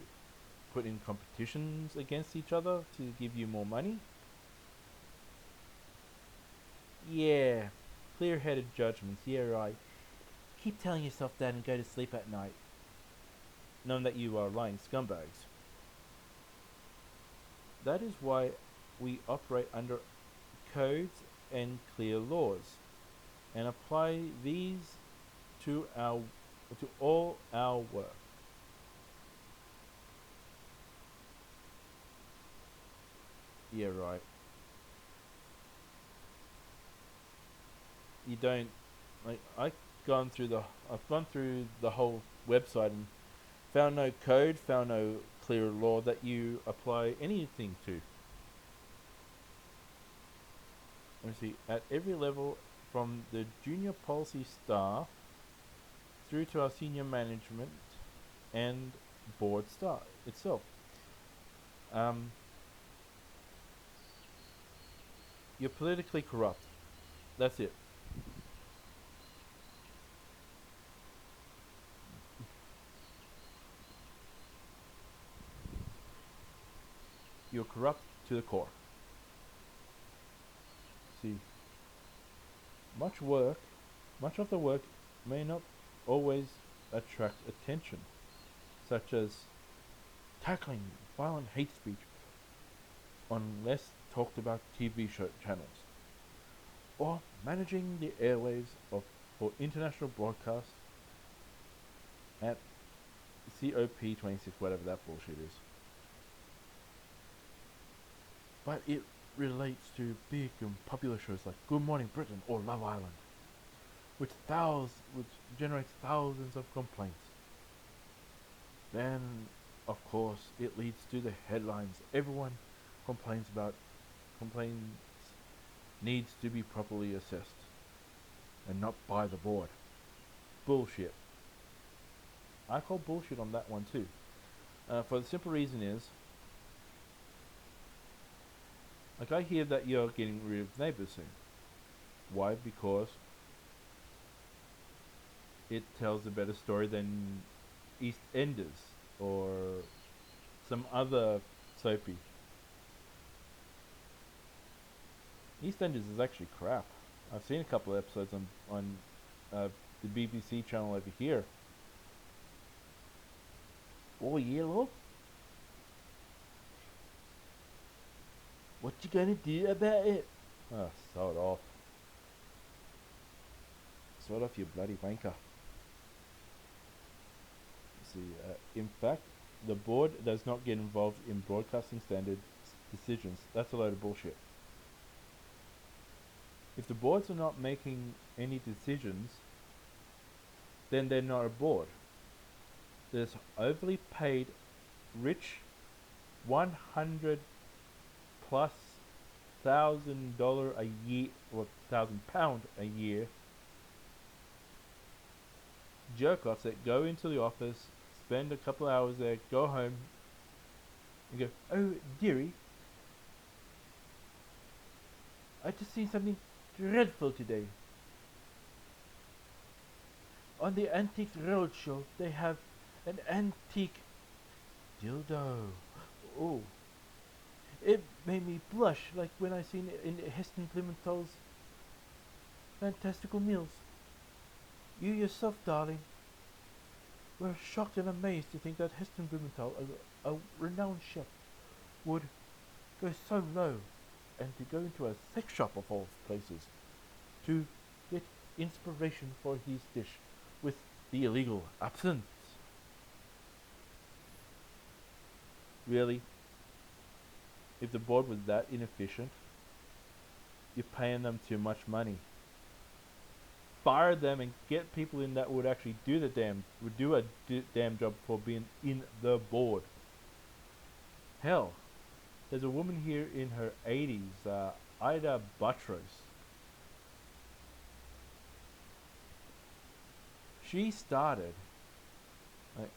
Speaker 1: put in competitions against each other to give you more money? Yeah, clear-headed judgments. Yeah, right. Keep telling yourself that and go to sleep at night, knowing that you are lying scumbags. That is why we operate under codes and clear laws, and apply these to all our work. Yeah, right. You don't like I've gone through the whole website and found no code, found no clear law that you apply anything to. Let me see. At every level, from the junior policy staff through to our senior management and board staff itself. Um, you're politically corrupt. That's it. You're corrupt to the core. See, much work, much of the work may not always attract attention, such as tackling violent hate speech on less talked about TV show channels, or managing the airwaves for international broadcast at COP26, whatever that bullshit is. But it relates to big and popular shows like Good Morning Britain or Love Island, which generates thousands of complaints. Then, of course, it leads to the headlines. Everyone complains about complaints needs to be properly assessed and not by the board. Bullshit. I call bullshit on that one too. For the simple reason is, like I hear that you're getting rid of neighbours soon. Why? Because it tells a better story than EastEnders or some other soapy. EastEnders is actually crap. I've seen a couple of episodes on the BBC channel over here. Oh yeah, look. What you gonna do about it? Oh, sod off. Sod off, you bloody wanker. See, in fact, the board does not get involved in broadcasting standard decisions. That's a load of bullshit. If the boards are not making any decisions, then they're not a board. There's overly paid, rich, 100 plus $1,000 a year or £1,000 a year jerk offs that go into the office, spend a couple hours there, go home, and go, "Oh, dearie, I just seen something dreadful today. On the Antiques Roadshow, they have an antique dildo. Oh, it made me blush like when I seen it in Heston Blumenthal's Fantastical Meals. You yourself, darling, were shocked and amazed to think that Heston Blumenthal, a renowned chef, would go so low and to go into a sex shop of all places to get inspiration for his dish with the illegal absinthe. Really, if the board was that inefficient, you're paying them too much money. Fire them and get people in that would actually do the damn job for being in the board. Hell, there's a woman here in her 80s, Ida Buttrose. She started, like,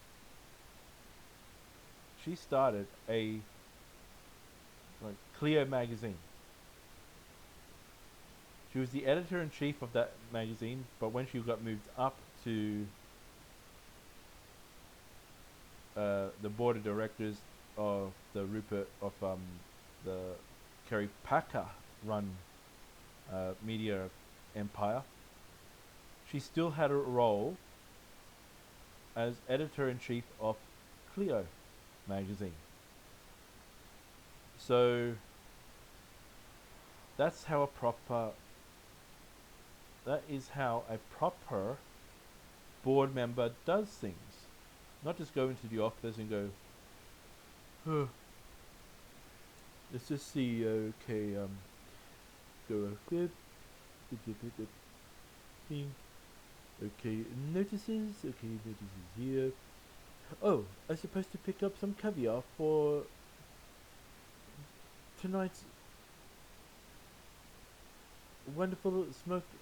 Speaker 1: she started a Clio magazine. She was the editor-in-chief of that magazine, but when she got moved up to the board of directors of the the Kerry Packer run media empire, she still had a role as editor-in-chief of Clio magazine. So that is how a proper board member does things. Not just go into the office and go, huh, let's just see, okay, go clip, okay, notices here. Oh, I'm supposed to pick up some caviar for tonight's wonderful smoked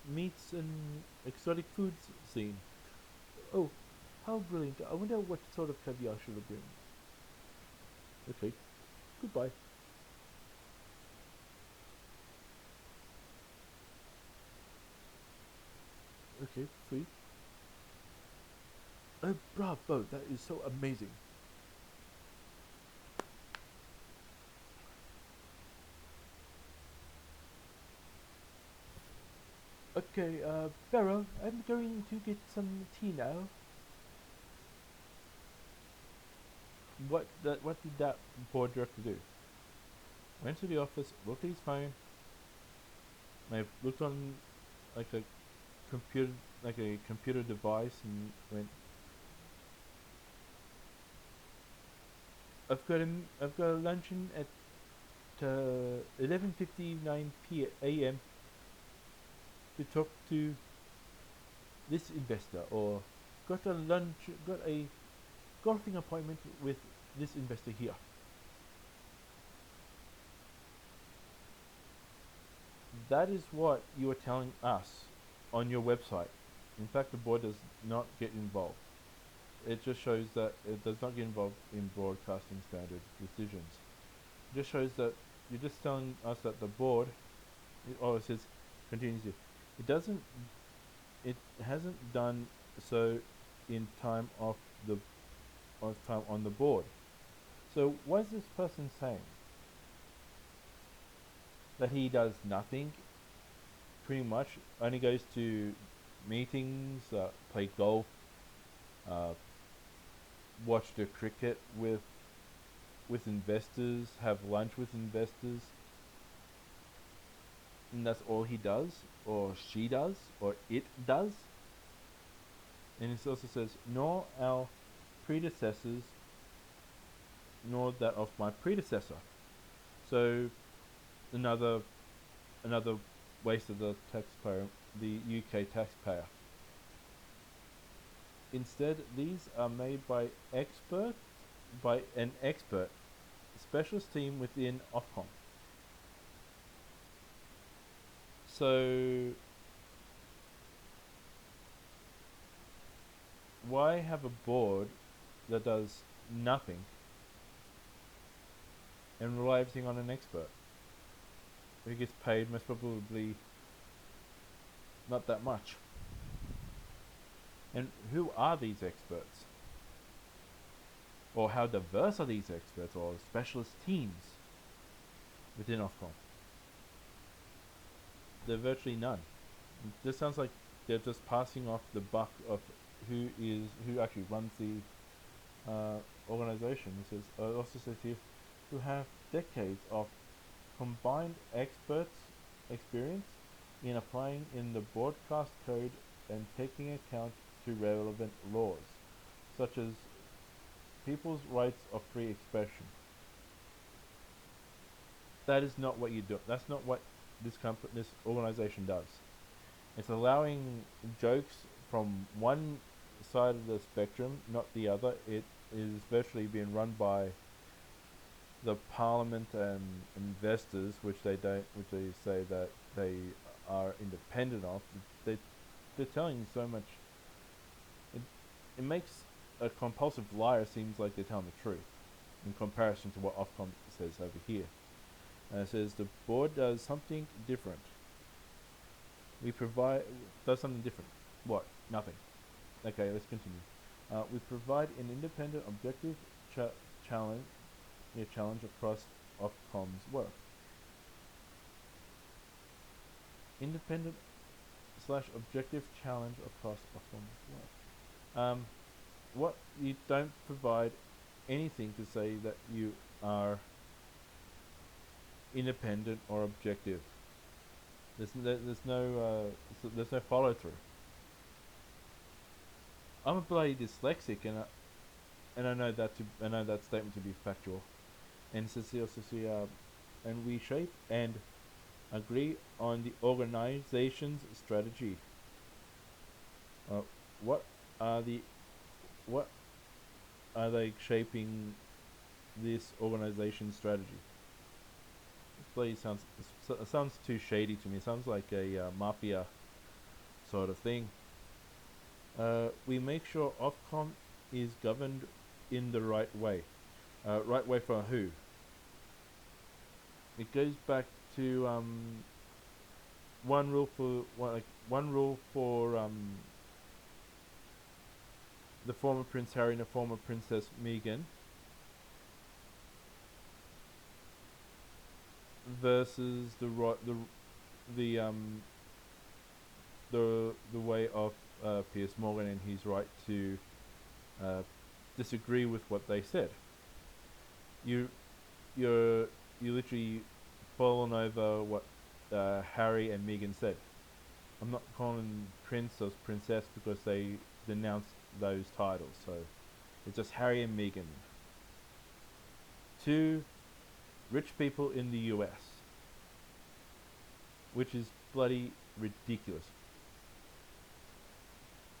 Speaker 1: meats and exotic foods scene. Oh, how brilliant. I wonder what sort of caviar should I bring. Okay, goodbye. Okay, sweet. Oh, bravo, that is so amazing. Okay, Pharaoh, I'm going to get some tea now. What did that board director do? Went to the office, looked at his phone, may have looked on like a computer device and went, I've got a luncheon at 11:59 a.m. to talk to this investor, or got a golfing appointment with this investor here. That is what you are telling us on your website. In fact, the board does not get involved. It just shows that it does not get involved in broadcasting standard decisions. It just shows that you're just telling us that the board, it says, continues here. It hasn't done so in time of time on the board. So what is this person saying? That he does nothing, pretty much, only goes to meetings, play golf, watch the cricket with investors, have lunch with investors, and that's all he does, or she does, or it does. And it also says, nor our predecessors, nor that of my predecessor. So another waste of the taxpayer, the UK taxpayer. Instead, these are made by an expert specialist team within Ofcom. So why have a board that does nothing and rely everything on an expert who gets paid most probably not that much? And who are these experts? Or how diverse are these experts or specialist teams within Ofcom? They're virtually none. This sounds like they're just passing off the buck of who actually runs the organization. It also says here, who have decades of combined experts experience in applying in the broadcast code and taking account to relevant laws, such as people's rights of free expression. That is not what you do. That's not what this organization does. It's allowing jokes from one side of the spectrum, not the other. It is virtually being run by the parliament and investors, which they say that they are independent of. They they're telling you so much. It it makes a compulsive liar seems like they're telling the truth in comparison to what Ofcom says over here. And it says the board does something different. We provide does something different. What? Nothing. Okay, let's continue. We provide an independent, objective challenge, challenge across Ofcom's work. Independent slash objective challenge across Ofcom's work. What you don't provide anything to say that you are independent or objective. There's no follow through. I'm a bloody dyslexic, and I know that statement to be factual. And and we shape and agree on the organization's strategy. Uh, what are the what are they shaping this organization's strategy? It sounds too shady to me. It sounds like a mafia sort of thing. We make sure Ofcom is governed in the right way. Right way for who? It goes back to one rule for the former Prince Harry and the former Princess Meghan versus the way of Piers Morgan and his right to disagree with what they said. You literally fallen over what Harry and Meghan said. I'm not calling Prince or Princess because they denounced those titles. So it's just Harry and Meghan. Two rich people in the US, which is bloody ridiculous.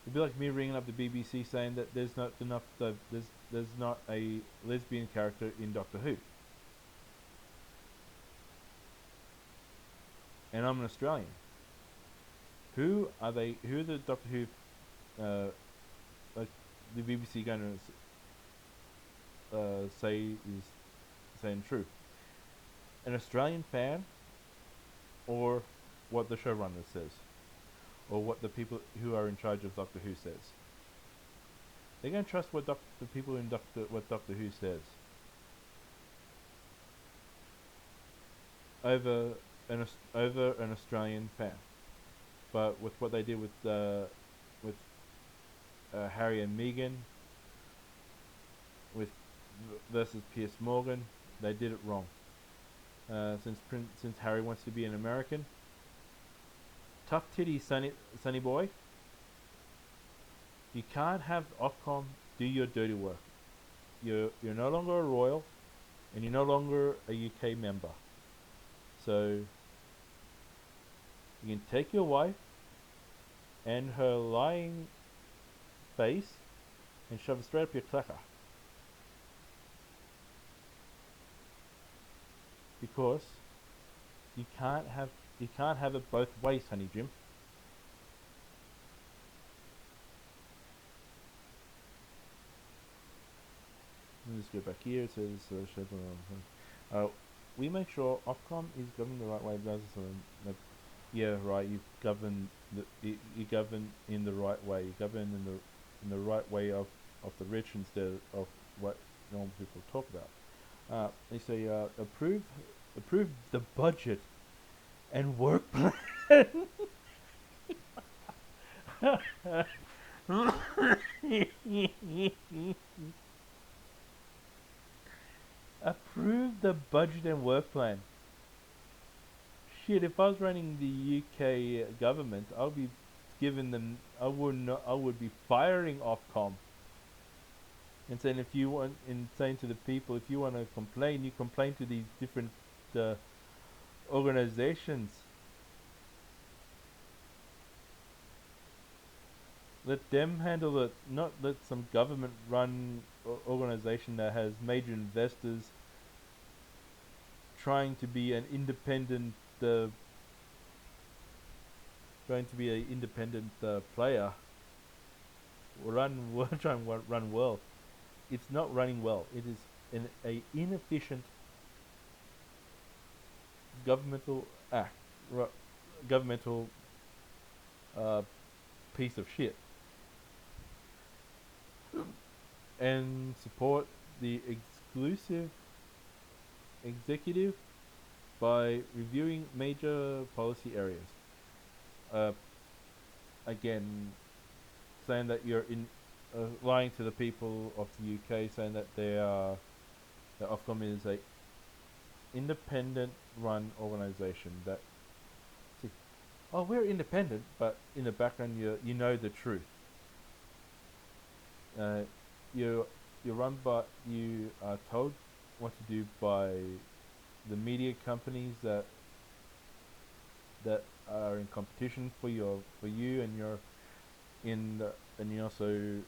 Speaker 1: It'd be like me ringing up the BBC saying that there's not enough. There's not a lesbian character in Doctor Who, and I'm an Australian. Who are they? Who are the Doctor Who? Like the BBC going to say is saying true? An Australian fan, or what the showrunner says, or what the people who are in charge of Doctor Who says. They're going to trust what the people in what Doctor Who says over an Australian fan. But with what they did with Harry and Meghan, with versus Piers Morgan, they did it wrong. Since Harry wants to be an American, tough titty sunny boy. You can't have Ofcom do your dirty work. You're no longer a royal, and you're no longer a UK member. So you can take your wife and her lying face and shove it straight up your clacker. Because you can't have it both ways, honey Jim. Let me just go back here. It says uh, we make sure Ofcom is governed the right way. Yeah, right. You govern in the right way. You govern in the right way of the rich instead of what normal people talk about. They say approve the budget and work plan. Approve the budget and work plan. Shit, if I was running the UK government, I would be giving them. I would be firing Ofcom and saying if you want, and saying to the people, if you want to complain, you complain to these different uh, organizations. Let them handle it, not let some government-run organization that has major investors trying to be an independent, uh, player. Try and run well. It's not running well. It is a inefficient governmental act, governmental uh, piece of shit, and support the exclusive executive by reviewing major policy areas. Uh, Again, saying that you're lying to the people of the UK, saying that that Ofcom is a independent run organisation that see, oh, we're independent, but in the background you know the truth. Uh, you are told what to do by the media companies that are in competition for you, and you're and you also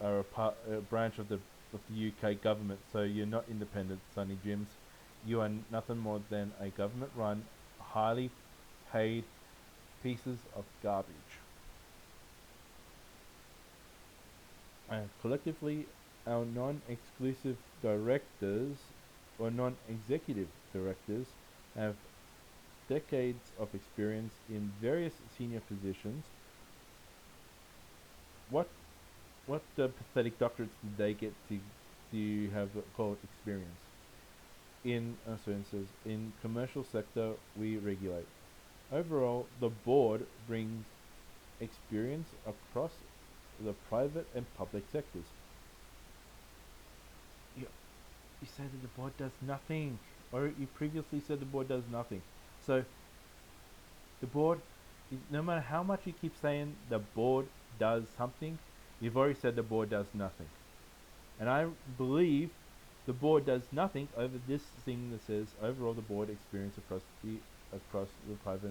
Speaker 1: are a branch of the UK government, so you're not independent, Sonny Jims. You are nothing more than a government-run, highly paid pieces of garbage. And collectively, our non-exclusive directors or non-executive directors have decades of experience in various senior positions. What pathetic doctorates did they get to have called experience? So it says, in commercial sector we regulate. Overall, the board brings experience across the private and public sectors. You, you say that the board does nothing, or you previously said the board does nothing. So the board, no matter how much you keep saying the board does something, you've already said the board does nothing. And I believe the board does nothing over this thing that says overall the board experience across the private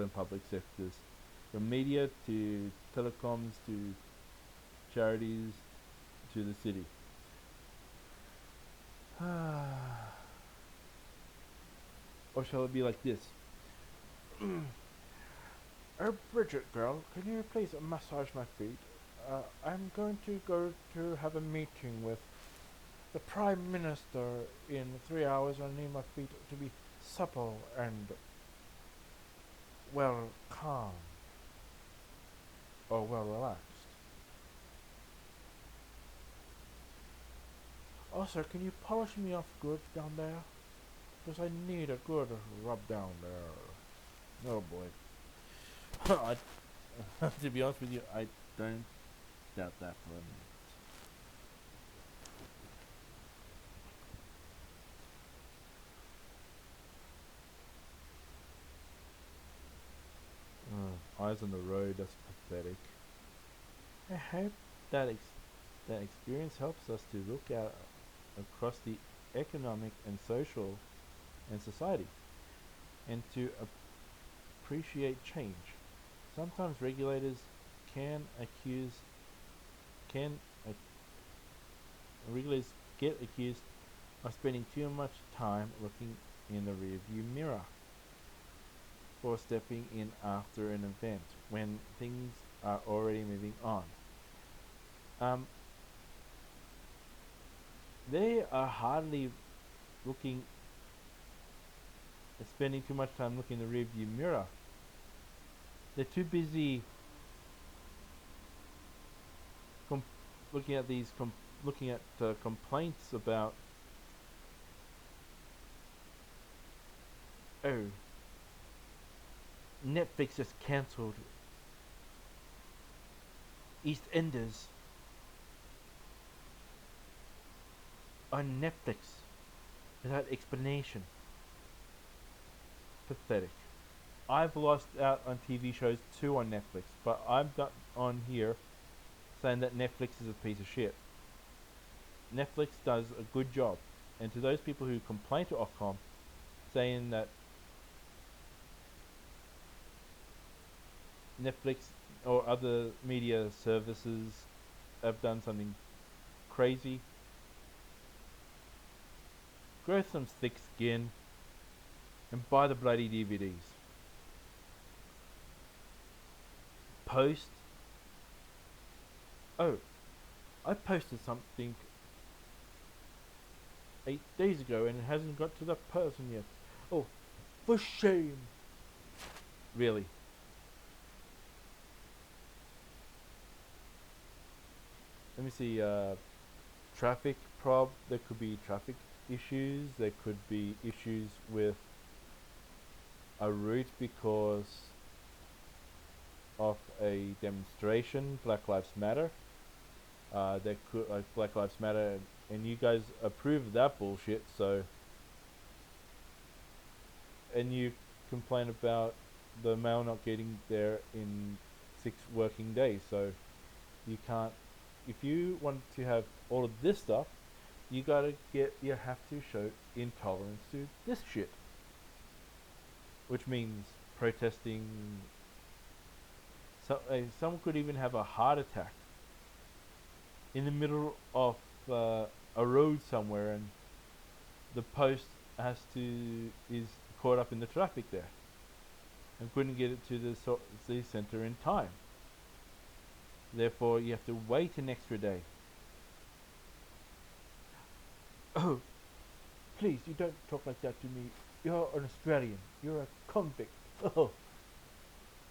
Speaker 1: and public sectors, from media to telecoms to charities to the city. Or shall it be like this? Bridget, girl, can you please massage my feet? I'm going to go to have a meeting with the Prime Minister in 3 hours. I need my feet to be supple and, well, calm. Or well relaxed. Also, can you polish me off good down there? Because I need a good rub down there. Oh boy. To be honest with you, I don't doubt that for a minute. Eyes on the road, that's pathetic. I hope that that experience helps us to look out across the economic and social and society, and to appreciate change. Sometimes regulators can accuse can regulators get accused of spending too much time looking in the rearview mirror or stepping in after an event when things are already moving on. Um, they are hardly looking, spending too much time looking in the rearview mirror. They're too busy looking at complaints about, oh, Netflix just cancelled EastEnders on Netflix without explanation. Pathetic. I've lost out on TV shows too on Netflix, but I'm not on here saying that Netflix is a piece of shit. Netflix does a good job, and to those people who complain to Ofcom saying that Netflix or other media services have done something crazy, grow some thick skin and buy the bloody DVDs. Post. Oh, I posted something 8 days ago and it hasn't got to that person yet. Oh, for shame. Really. Let me see, traffic there could be traffic issues, there could be issues with a route because of a demonstration, Black Lives Matter. There could, Black Lives Matter, and you guys approve that bullshit, so, and you complain about the mail not getting there in 6 working days, so you can't, if you want to have all of this stuff, you have to show intolerance to this shit. Which means protesting, someone could even have a heart attack in the middle of a road somewhere and the post is caught up in the traffic there and couldn't get it to the center in time. Therefore, you have to wait an extra day. Oh, please, you don't talk like that to me. You're an Australian. You're a convict. Oh,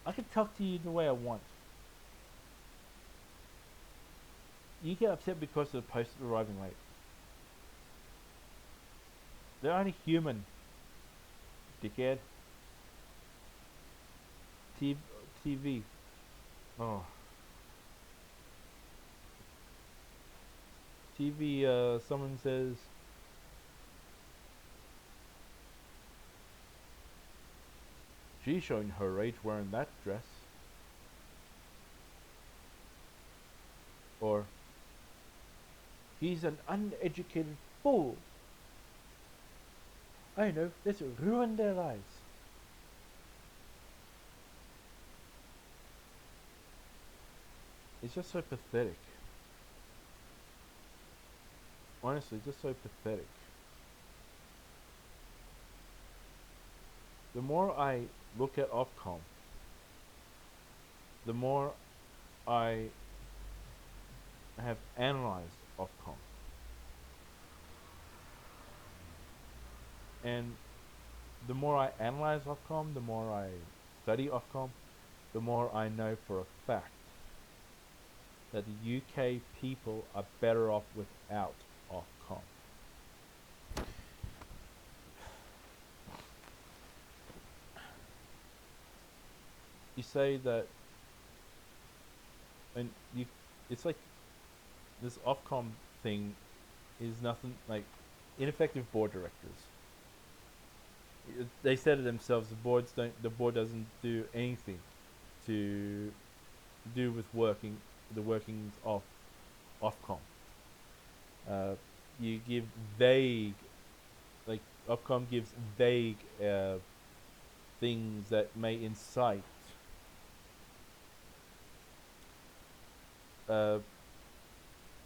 Speaker 1: I can talk to you the way I want. You get upset because of the post arriving late. They're only human, dickhead. TV. Oh. TV, someone says, she's showing her age wearing that dress. Or, he's an uneducated fool. I know, this will ruin their lives. It's just so pathetic. Honestly, just so pathetic. The more I look at Ofcom, the more I have analyzed Ofcom. And the more I analyze Ofcom, the more I study Ofcom, the more I know for a fact that the UK people are better off without Ofcom. You say that, and it's like this Ofcom thing is nothing like ineffective board directors. They said it themselves. The board doesn't do anything to do with the workings of Ofcom. You give vague, like Ofcom gives vague things that may incite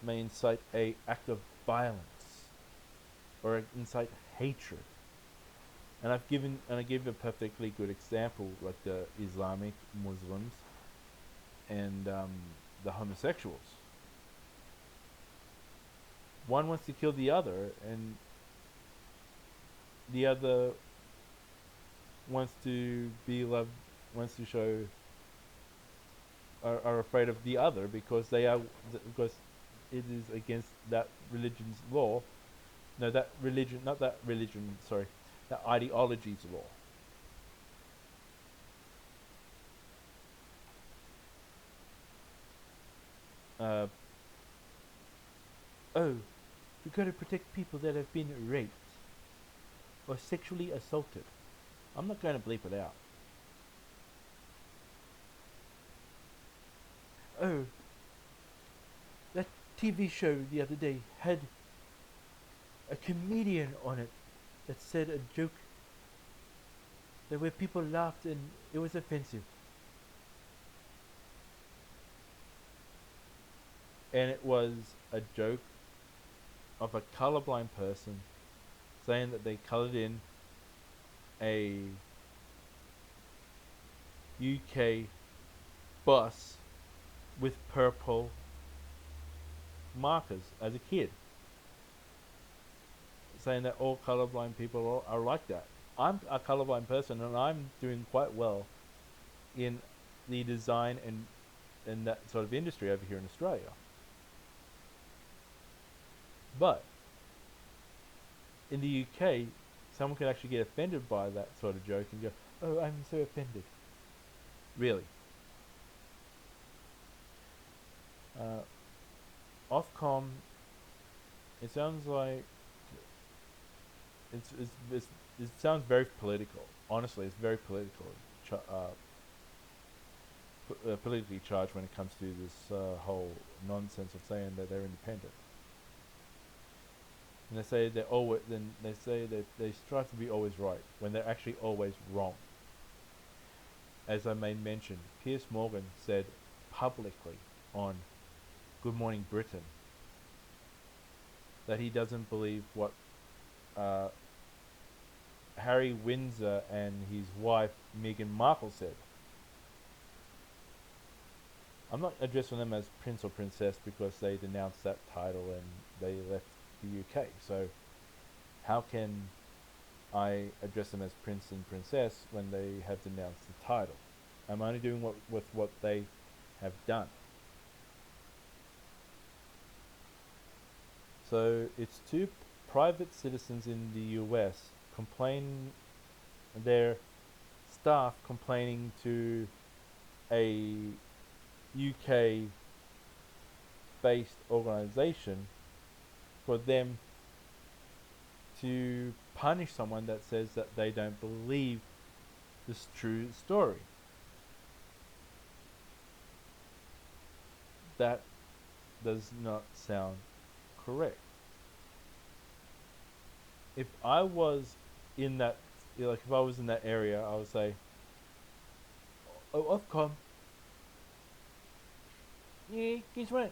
Speaker 1: may incite a act of violence or incite hatred. And I give a perfectly good example, like the Islamic Muslims and the homosexuals. One wants to kill the other, and the other wants to be loved, wants to show are afraid of the other because because it is against that religion's law. No, that religion, not that religion. Sorry, that ideology's law. Uh, oh, we got to protect people that have been raped or sexually assaulted. I'm not going to bleep it out. Oh, that TV show the other day had a comedian on it that said a joke that where people laughed and it was offensive. And it was a joke of a colorblind person saying that they colored in a UK bus with purple markers as a kid, saying that all colorblind people are like that. I'm a colorblind person and I'm doing quite well in the design and that sort of industry over here in Australia. But in the UK, someone can actually get offended by that sort of joke and go, "Oh, I'm so offended." Really. Uh, Ofcom, it sounds like it sounds very political. Honestly, it's very political, politically charged when it comes to this whole nonsense of saying that they're independent. And they say they're always, then they say that they strive to be always right when they're actually always wrong. As I made mention, Piers Morgan said publicly on Good Morning Britain that he doesn't believe what uh, Harry Windsor and his wife Meghan Markle said. I'm not addressing them as prince or princess because they denounced that title and they left the UK. So how can I address them as prince and princess when they have denounced the title? I'm only doing with what they have done. So it's two private citizens in the US complain, their staff complaining to a UK based organization for them to punish someone that says that they don't believe this true story. That does not sound correct. If I was in that, like if I was in that area, I would say, "Oh, Ofcom, yeah, guess what?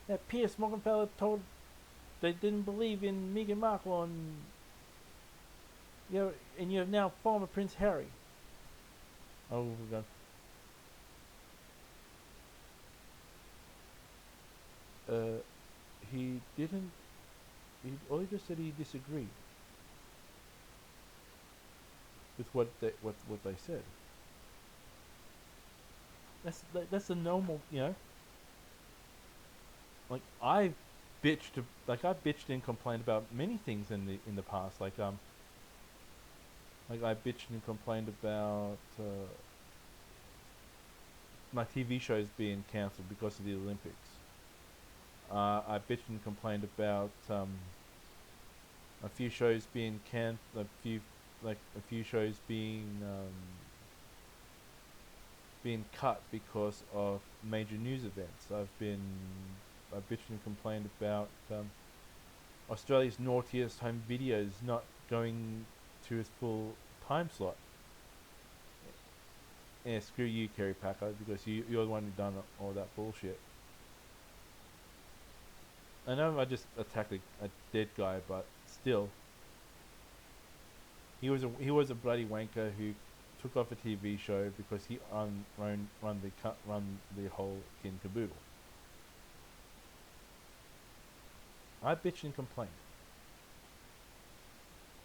Speaker 1: That Piers Morgan fella told they didn't believe in Meghan Markle and and you have now former Prince Harry." Oh, we're going. He didn't. All he just said he disagreed with what they said. That's a normal, Like I bitched and complained about many things in the past. Like I bitched and complained about my TV shows being cancelled because of the Olympics. I bitched and complained about a few shows being a few shows being cut because of major news events. I bitched and complained about Australia's naughtiest home videos not going to its full time slot. Yeah, screw you, Kerry Packer, because you're the one who done all that bullshit. I know I just attacked a dead guy, but still, he was a bloody wanker who took off a TV show because he run the whole kin caboodle. I bitched and complained,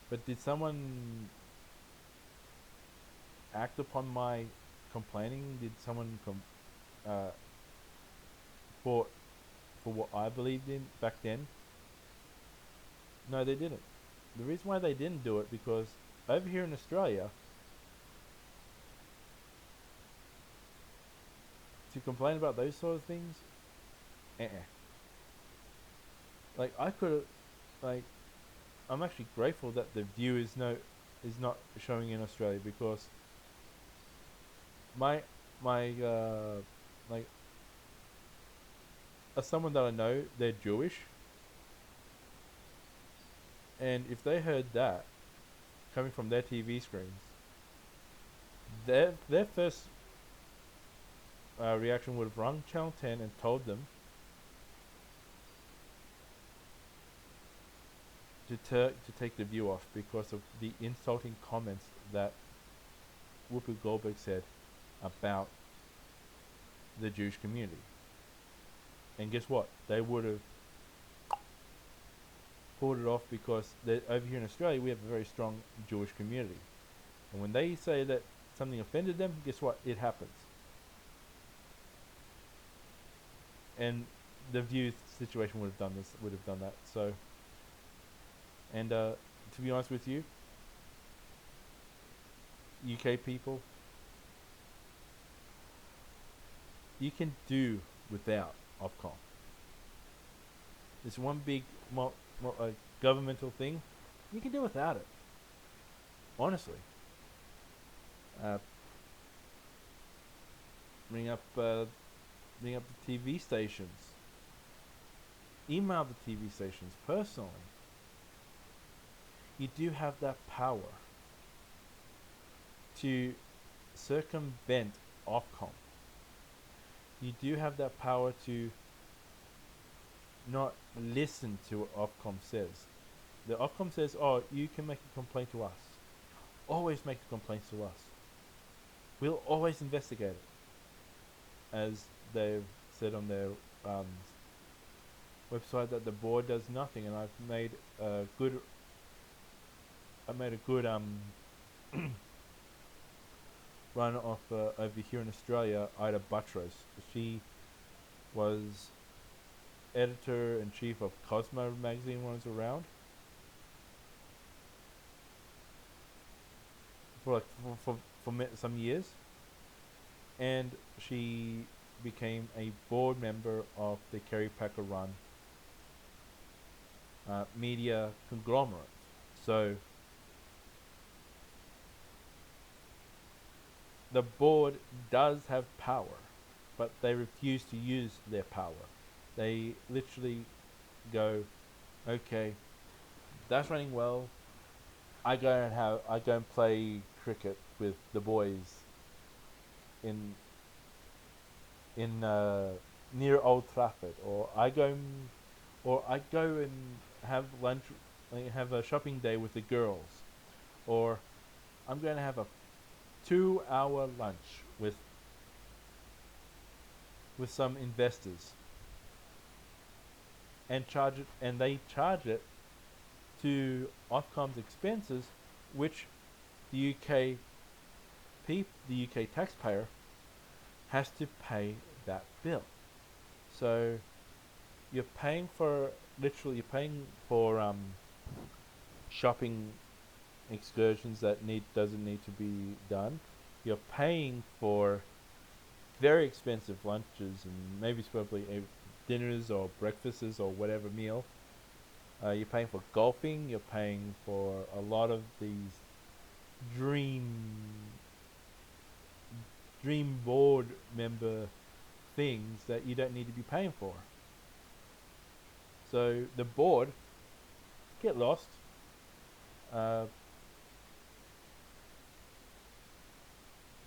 Speaker 1: but did someone act upon my complaining? Did someone uh, fought for what I believed in back then? No, they didn't. The reason why they didn't do it because over here in Australia, to complain about those sort of things, uh-uh. Like I could, like I'm actually grateful that the View is not showing in Australia because my my like as someone that I know, they're Jewish, and if they heard that coming from their TV screens, their first reaction would have rung Channel 10 and told them to take the View off because of the insulting comments that Whoopi Goldberg said about the Jewish community. And guess what? They would have pulled it off because over here in Australia we have a very strong Jewish community. And when they say that something offended them, guess what? It happens. And the View situation would have done that. So, and to be honest with you, UK people, you can do without Ofcom. It's one big governmental thing. You can do without it. Honestly, uh, bring up the TV stations, email the TV stations personally. You do have that power to circumvent Ofcom. You do have that power to not listen to what Ofcom says. The Ofcom says, "Oh, you can make a complaint to us. Always make a complaint to us. We'll always investigate it," as they've said on their website that the board does nothing. And I've made a good run off over here in Australia, Ida Buttrose. She was editor-in-chief of Cosmo magazine when it was around. For some years. And she became a board member of the Kerry Packer run media conglomerate. So the board does have power, but they refuse to use their power. They literally go, "Okay, that's running well. I go and play cricket with the boys in near Old Trafford, or I go and have lunch, have a shopping day with the girls, or I'm going to have a 2-hour lunch with some investors and they charge it to Ofcom's expenses, which the UK taxpayer has to pay that bill. So you're paying for shopping excursions that doesn't need to be done. You're paying for very expensive lunches and maybe probably dinners or breakfasts or whatever meal. You're paying for golfing. You're paying for a lot of these dream board member things that you don't need to be paying for. So the board get lost.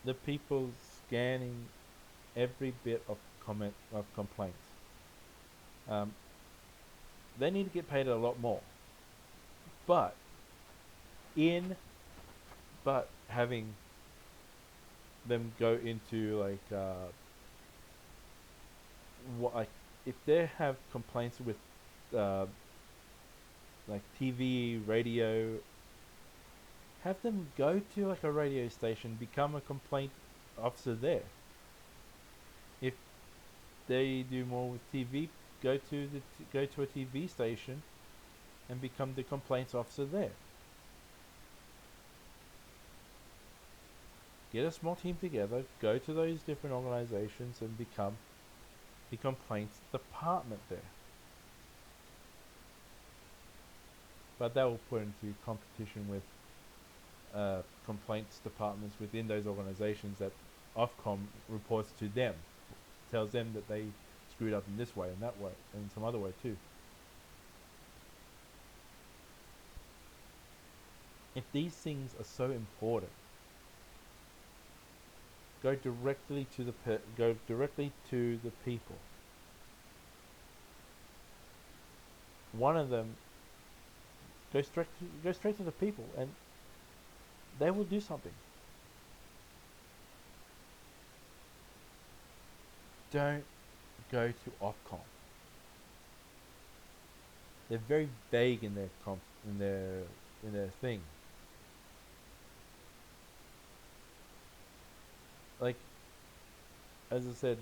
Speaker 1: The people scanning every bit of complaints. they need to get paid a lot more. But in but having them go into what like if they have complaints with uh, like TV, radio, have them go to like a radio station, become a complaint officer there. If they do more with TV, go to a TV station and become the complaints officer there. Get a small team together, go to those different organizations and become the complaints department there. But that will put into competition with complaints departments within those organizations that Ofcom reports to them, tells them that they screwed up in this way and that way and some other way too. If these things are so important, go directly to the people. One of them go straight to the people, and they will do something. Don't go to Ofcom. They're very vague in their thing. Like as I said,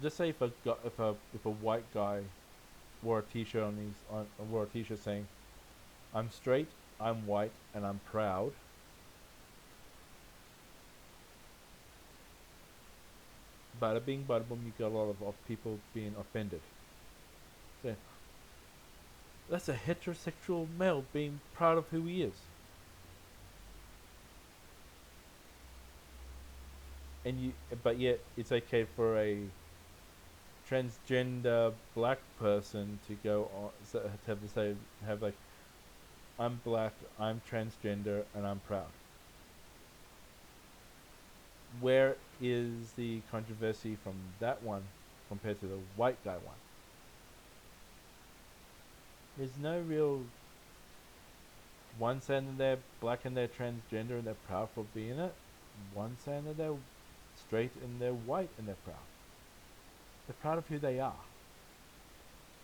Speaker 1: just say if a white guy wore a T-shirt wore a T-shirt saying, "I'm straight, I'm white, and I'm proud." Bada bing, bada boom. You got a lot of people being offended. So that's a heterosexual male being proud of who he is, but yet it's okay for a transgender black person to go on have like, "I'm black, I'm transgender, and I'm proud." Where is the controversy from that one compared to the white guy one? There's no real one saying that they're black and they're transgender and they're proud for being it. One saying that they're straight and they're white and they're proud. They're proud of who they are.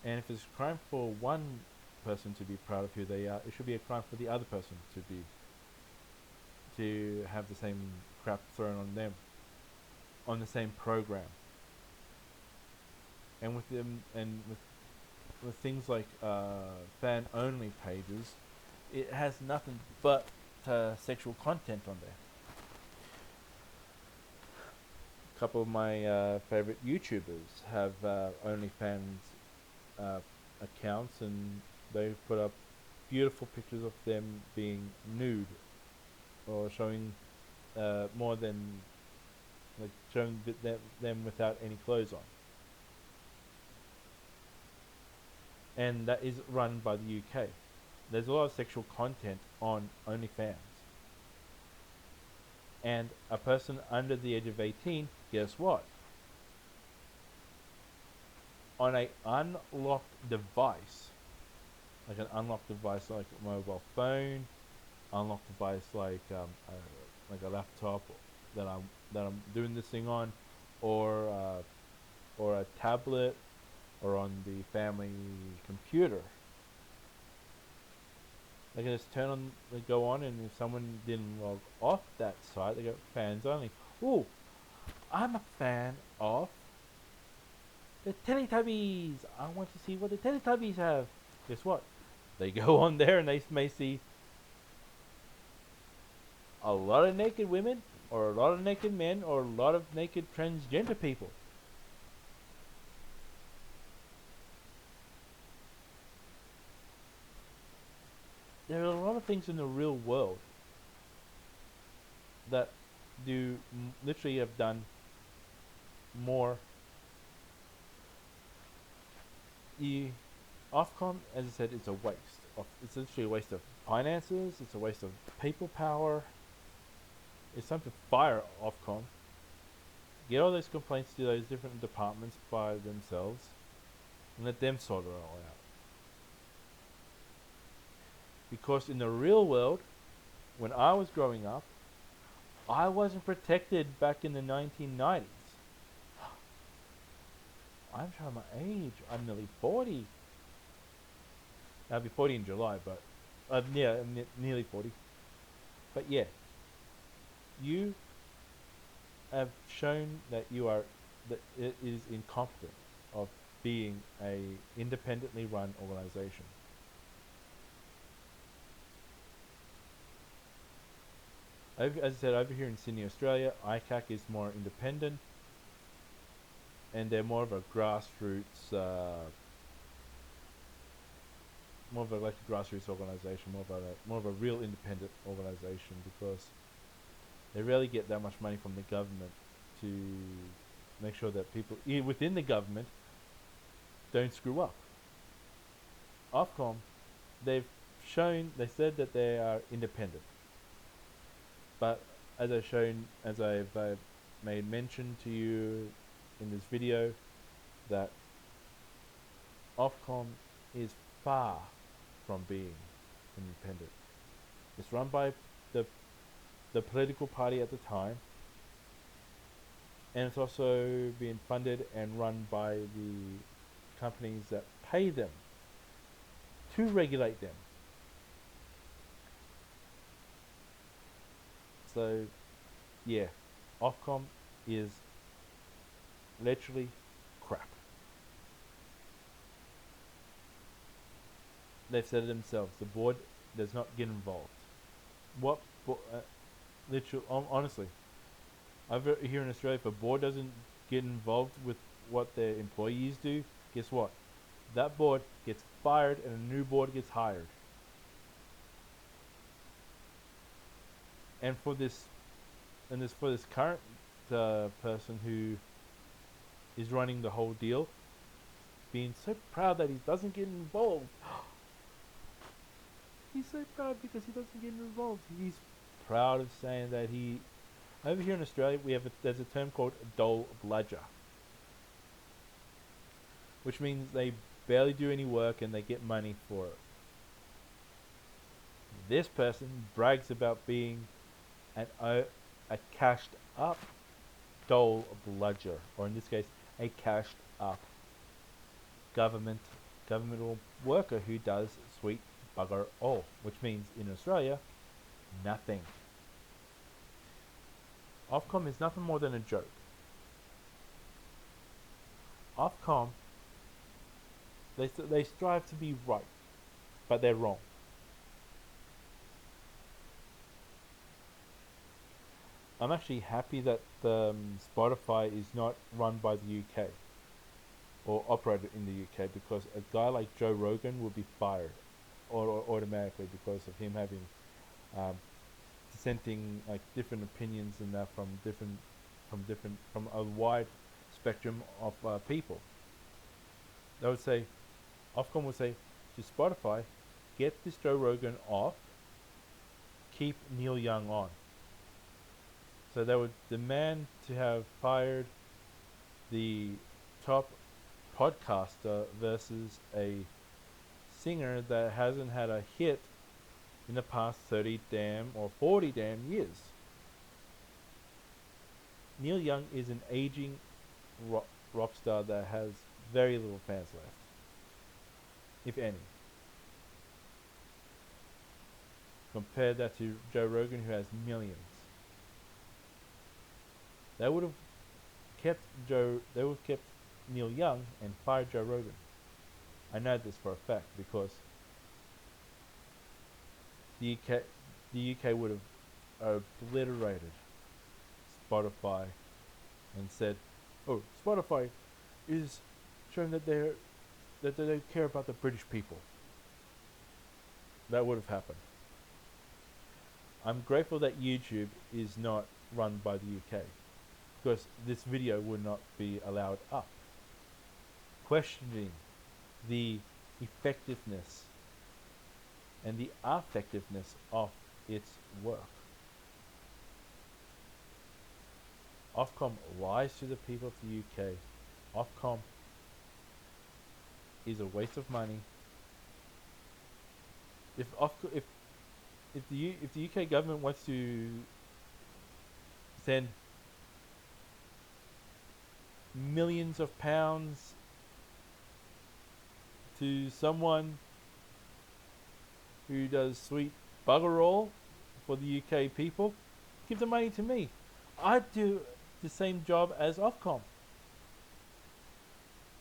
Speaker 1: And if it's a crime for one person to be proud of who they are, it should be a crime for the other person to have the same crap thrown on them on the same program. And with them and with things like fan only pages, it has nothing but sexual content on there. A couple of my favorite YouTubers have OnlyFans accounts, and they put up beautiful pictures of them being nude or showing more than like showing them without any clothes on. And that is run by the UK. There's a lot of sexual content on OnlyFans. And a person under the age of 18, guess what? On a unlocked device, like an unlocked device like a mobile phone, unlocked device like a laptop that I'm doing this thing on, or a tablet, or on the family computer. They can just go on, and if someone didn't log off that site, they go fans only. Ooh, I'm a fan of the Teletubbies. I want to see what the Teletubbies have. Guess what? They go on there and they may see a lot of naked women, or a lot of naked men, or a lot of naked transgender people. There are a lot of things in the real world that literally have done more. The Ofcom, as I said, it's a waste. It's literally a waste of finances. It's a waste of people power. It's time to fire Ofcom. Get all those complaints to those different departments by themselves, and let them sort it all out. Because in the real world, when I was growing up, I wasn't protected back in the 1990s. I'm showing my age. I'm nearly 40. I'll be 40 in July, but I'm nearly 40. But yeah, you have shown that that it is incompetent of being a independently run organization. As I said, over here in Sydney, Australia, ICAC is more independent, and they're more of a grassroots, more of a like a grassroots organization, more of a real independent organization, because they rarely get that much money from the government to make sure that people within the government don't screw up. Ofcom, they said that they are independent, but as I've made mention to you in this video, that Ofcom is far from being independent. It's run by the political party at the time, and it's also being funded and run by the companies that pay them to regulate them. So, yeah, Ofcom is literally crap. They've said it themselves. The board does not get involved. What? Literally, honestly, over here in Australia, if a board doesn't get involved with what their employees do, guess what? That board gets fired and a new board gets hired. And for this current person who is running the whole deal, being so proud that he doesn't get involved. He's so proud because he doesn't get involved. He's proud of saying that he. Over here in Australia, there's a term called dole bludger, which means they barely do any work and they get money for it. This person brags about being a cashed up dole bludger, or in this case, a cashed up governmental worker who does sweet bugger all, which means in Australia, nothing. Ofcom is nothing more than a joke. Ofcom, they strive to be right, but they're wrong. I'm actually happy that Spotify is not run by the UK or operated in the UK, because a guy like Joe Rogan will be fired automatically because of him having dissenting, like, different opinions and that from a wide spectrum of people. They would say, Ofcom would say to Spotify, get this Joe Rogan off, keep Neil Young on. So they would demand to have fired the top podcaster versus a singer that hasn't had a hit in the past 30 damn or 40 damn years. Neil Young is an aging rock star that has very little fans left, if any. Compare that to Joe Rogan, who has millions. They would have kept Neil Young and fired Joe Rogan. I know this for a fact because the UK would have obliterated Spotify and said, "Oh, Spotify is showing that they don't care about the British people." That would have happened. I'm grateful that YouTube is not run by the UK, because this video would not be allowed up, questioning the effectiveness and the effectiveness of its work. Ofcom lies to the people of the UK. Ofcom is a waste of money. If the UK government wants to send millions of pounds to someone who does sweet bugger all for the UK people, give the money to me. I'd do the same job as Ofcom.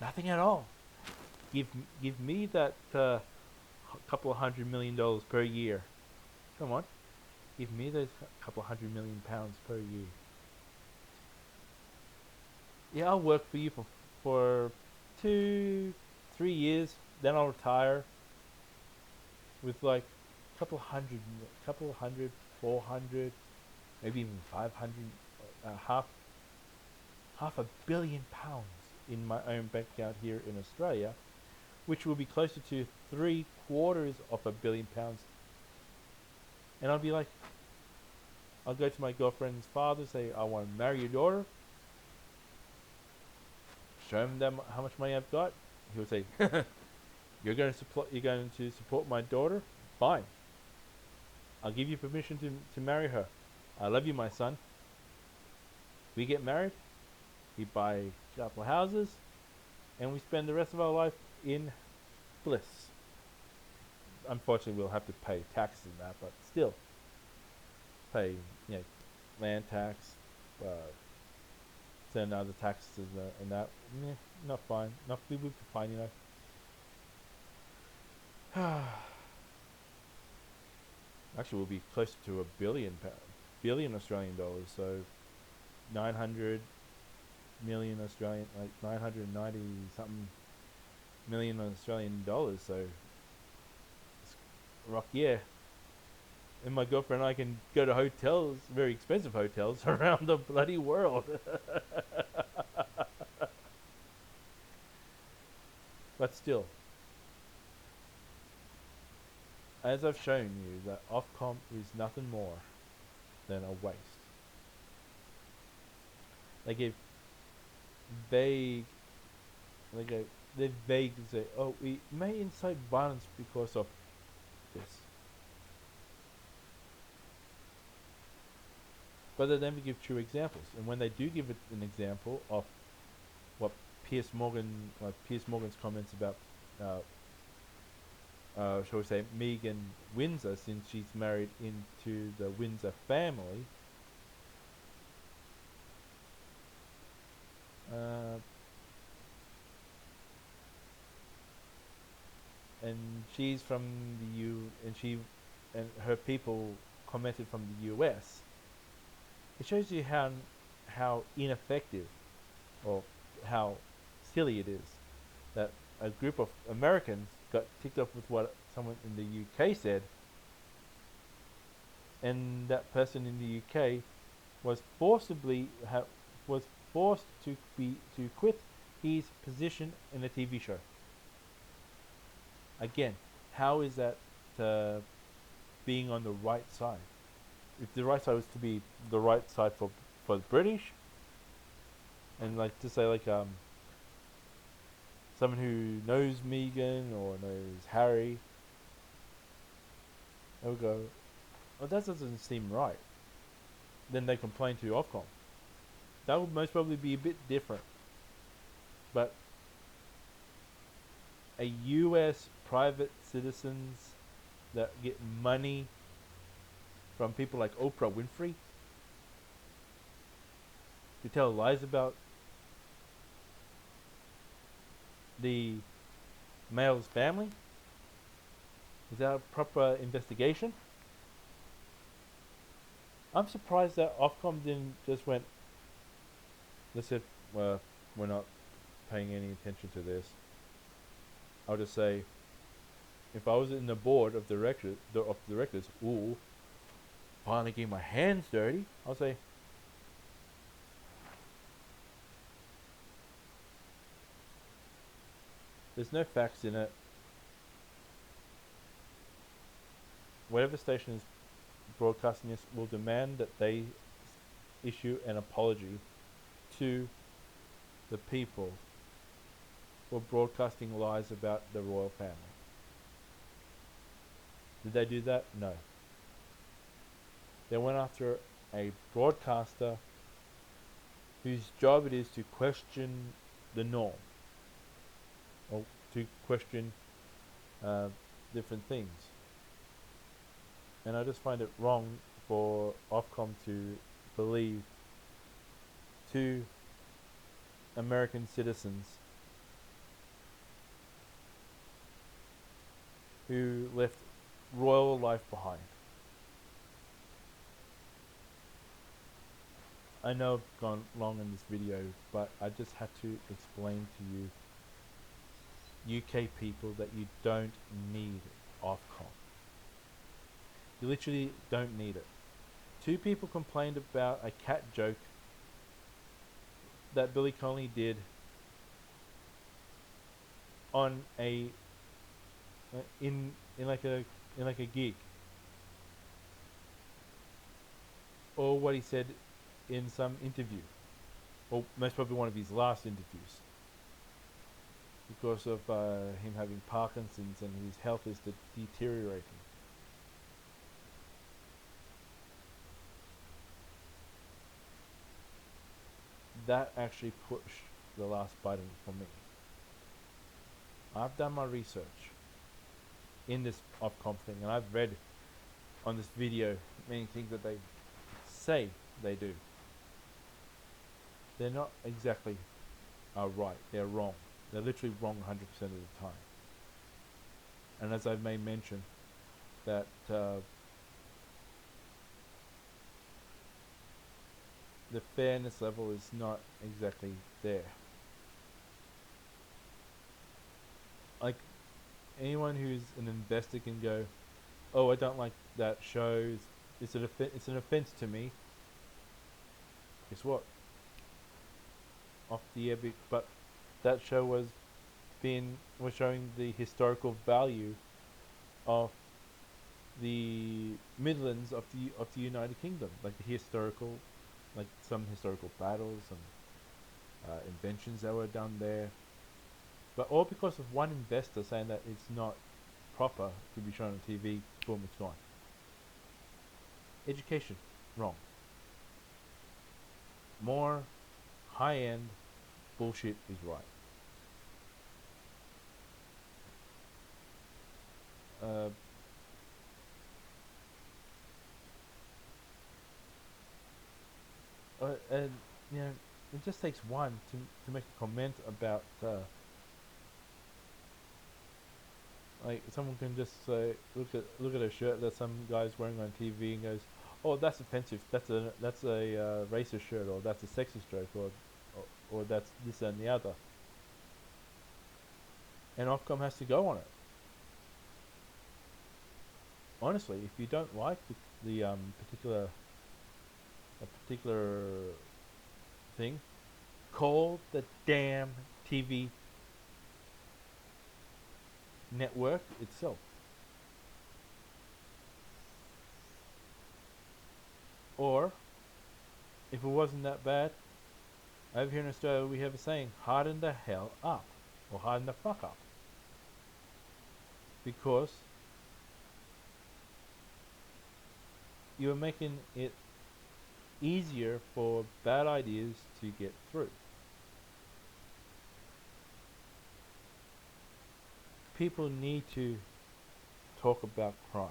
Speaker 1: Nothing at all. Give me that couple of $100 million per year. Come on, give me those couple of £100 million per year. Yeah, I'll work for you for 2, 3 years. Then I'll retire with like couple of hundred, 400, maybe even 500, half £1 billion in my own bank account here in Australia, which will be closer to 3/4 of £1 billion. And I'll be like, I'll go to my girlfriend's father, say I want to marry your daughter, show him how much money I've got. He'll say, you're going to support my daughter? Fine. I'll give you permission to marry her. I love you, my son. We get married, we buy a couple of houses, and we spend the rest of our life in bliss. Unfortunately, we'll have to pay taxes and that, but still, pay land tax, certain other taxes and that. Not fine. We would be fine, Actually, we'll be closer to billion Australian dollars. So 900 million Australian, like 990 something million Australian dollars. So rock, yeah. And my girlfriend and I can go to hotels, very expensive hotels around the bloody world. But still, as I've shown you, that Ofcom is nothing more than a waste. They give vague, they're vague to say, oh, we may incite violence because of this. But they never give true examples. And when they do give it an example of what Piers Morgan's comments about, shall we say, Megan Windsor, since she's married into the Windsor family, and she's from the and her people commented from the US. It shows you how ineffective or how silly it is that a group of Americans got ticked off with what someone in the UK said, and that person in the UK was forced to quit his position in a TV show. Again, how is that being on the right side? If the right side was to be the right side for the British, and like to say like someone who knows Megan or knows Harry, they'll go, oh, that doesn't seem right. Then they complain to Ofcom. That would most probably be a bit different. But a US private citizens that get money from people like Oprah Winfrey to tell lies about the male's family without proper investigation. I'm surprised that Ofcom didn't just went, they said, well, we're not paying any attention to this. I'll just say, if I was in the board of directors, ooh, finally getting my hands dirty, I'll say, there's no facts in it. Whatever station is broadcasting this will demand that they issue an apology to the people for broadcasting lies about the royal family. Did they do that? No. They went after a broadcaster whose job it is to question the norm, or to question uh, different things. And I just find it wrong for Ofcom to believe two American citizens who left royal life behind. I know I've gone long in this video, but I just had to explain to you UK people that you don't need Ofcom. You literally don't need it. Two people complained about a cat joke that Billy Connolly did on a in like a gig, or what he said in some interview, or most probably one of his last interviews, because of him having Parkinson's and his health is deteriorating. That actually pushed the last button for me. I've done my research in this Ofcom thing, and I've read on this video many things that they say they do. They're not exactly right. They're wrong. They're literally wrong 100% of the time. And as I may mention, that the fairness level is not exactly there. Like, anyone who's an investor can go, oh, I don't like that show, it's an offense to me. Guess what? Off the air, but that show was showing the historical value of the Midlands of the United Kingdom, like the historical, like some historical battles, some inventions that were done there, but all because of one investor saying that it's not proper to be shown on TV. Boom, it's gone. Education, wrong. More high-end bullshit is right. And you know, it just takes one to make a comment about like someone can just say look at a shirt that some guy's wearing on TV and goes, oh, that's offensive, that's a racist shirt, or that's a sexist joke, or that's this and the other, and Ofcom has to go on it. Honestly, if you don't like the particular thing, call the damn TV network itself. Or, if it wasn't that bad, over here in Australia we have a saying, harden the hell up, or harden the fuck up. Because you're making it easier for bad ideas to get through. People need to talk about crime,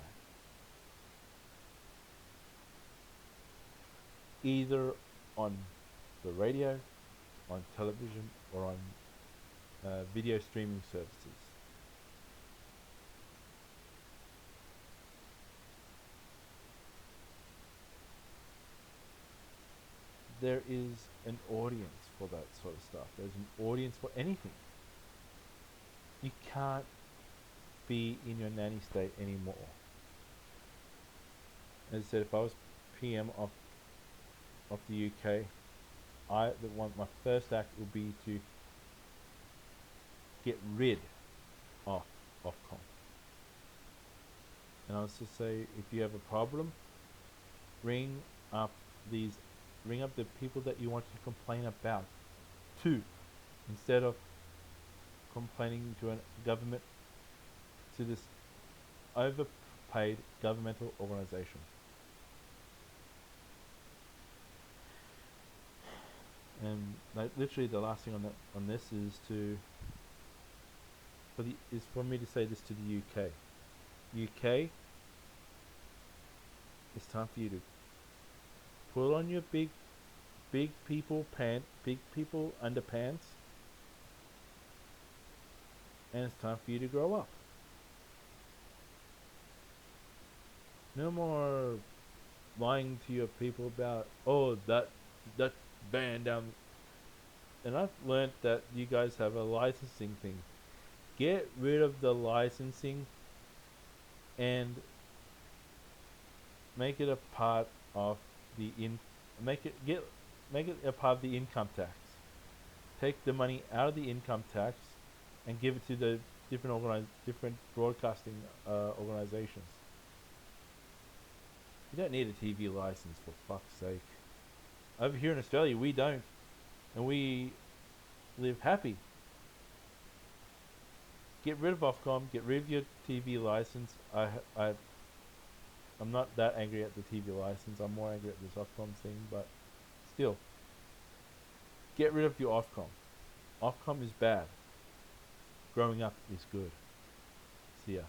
Speaker 1: either on the radio, on television, or on video streaming services. There is an audience for that sort of stuff. There's an audience for anything. You can't be in your nanny state anymore. As I said, if I was PM of the UK, my first act would be to get rid of Ofcom. And I was to say, if you have a problem, ring up the people that you want to complain about to, instead of complaining to a government, to this overpaid governmental organization. And like literally, the last thing on this is for me to say this to the UK. UK, it's time for you to put on your big people underpants, and it's time for you to grow up. No more lying to your people about, oh, that band down. And I've learnt that you guys have a licensing thing. Get rid of the licensing and make it a part of the in make it a part of the income tax. Take the money out of the income tax and give it to the different broadcasting organizations. You don't need a TV license, for fuck's sake. Over here in Australia, we don't, and we live happy. Get rid of Ofcom. Get rid of your TV license. I'm not that angry at the TV license. I'm more angry at this Ofcom thing, but still, get rid of your Ofcom. Ofcom is bad. Growing up is good. See ya.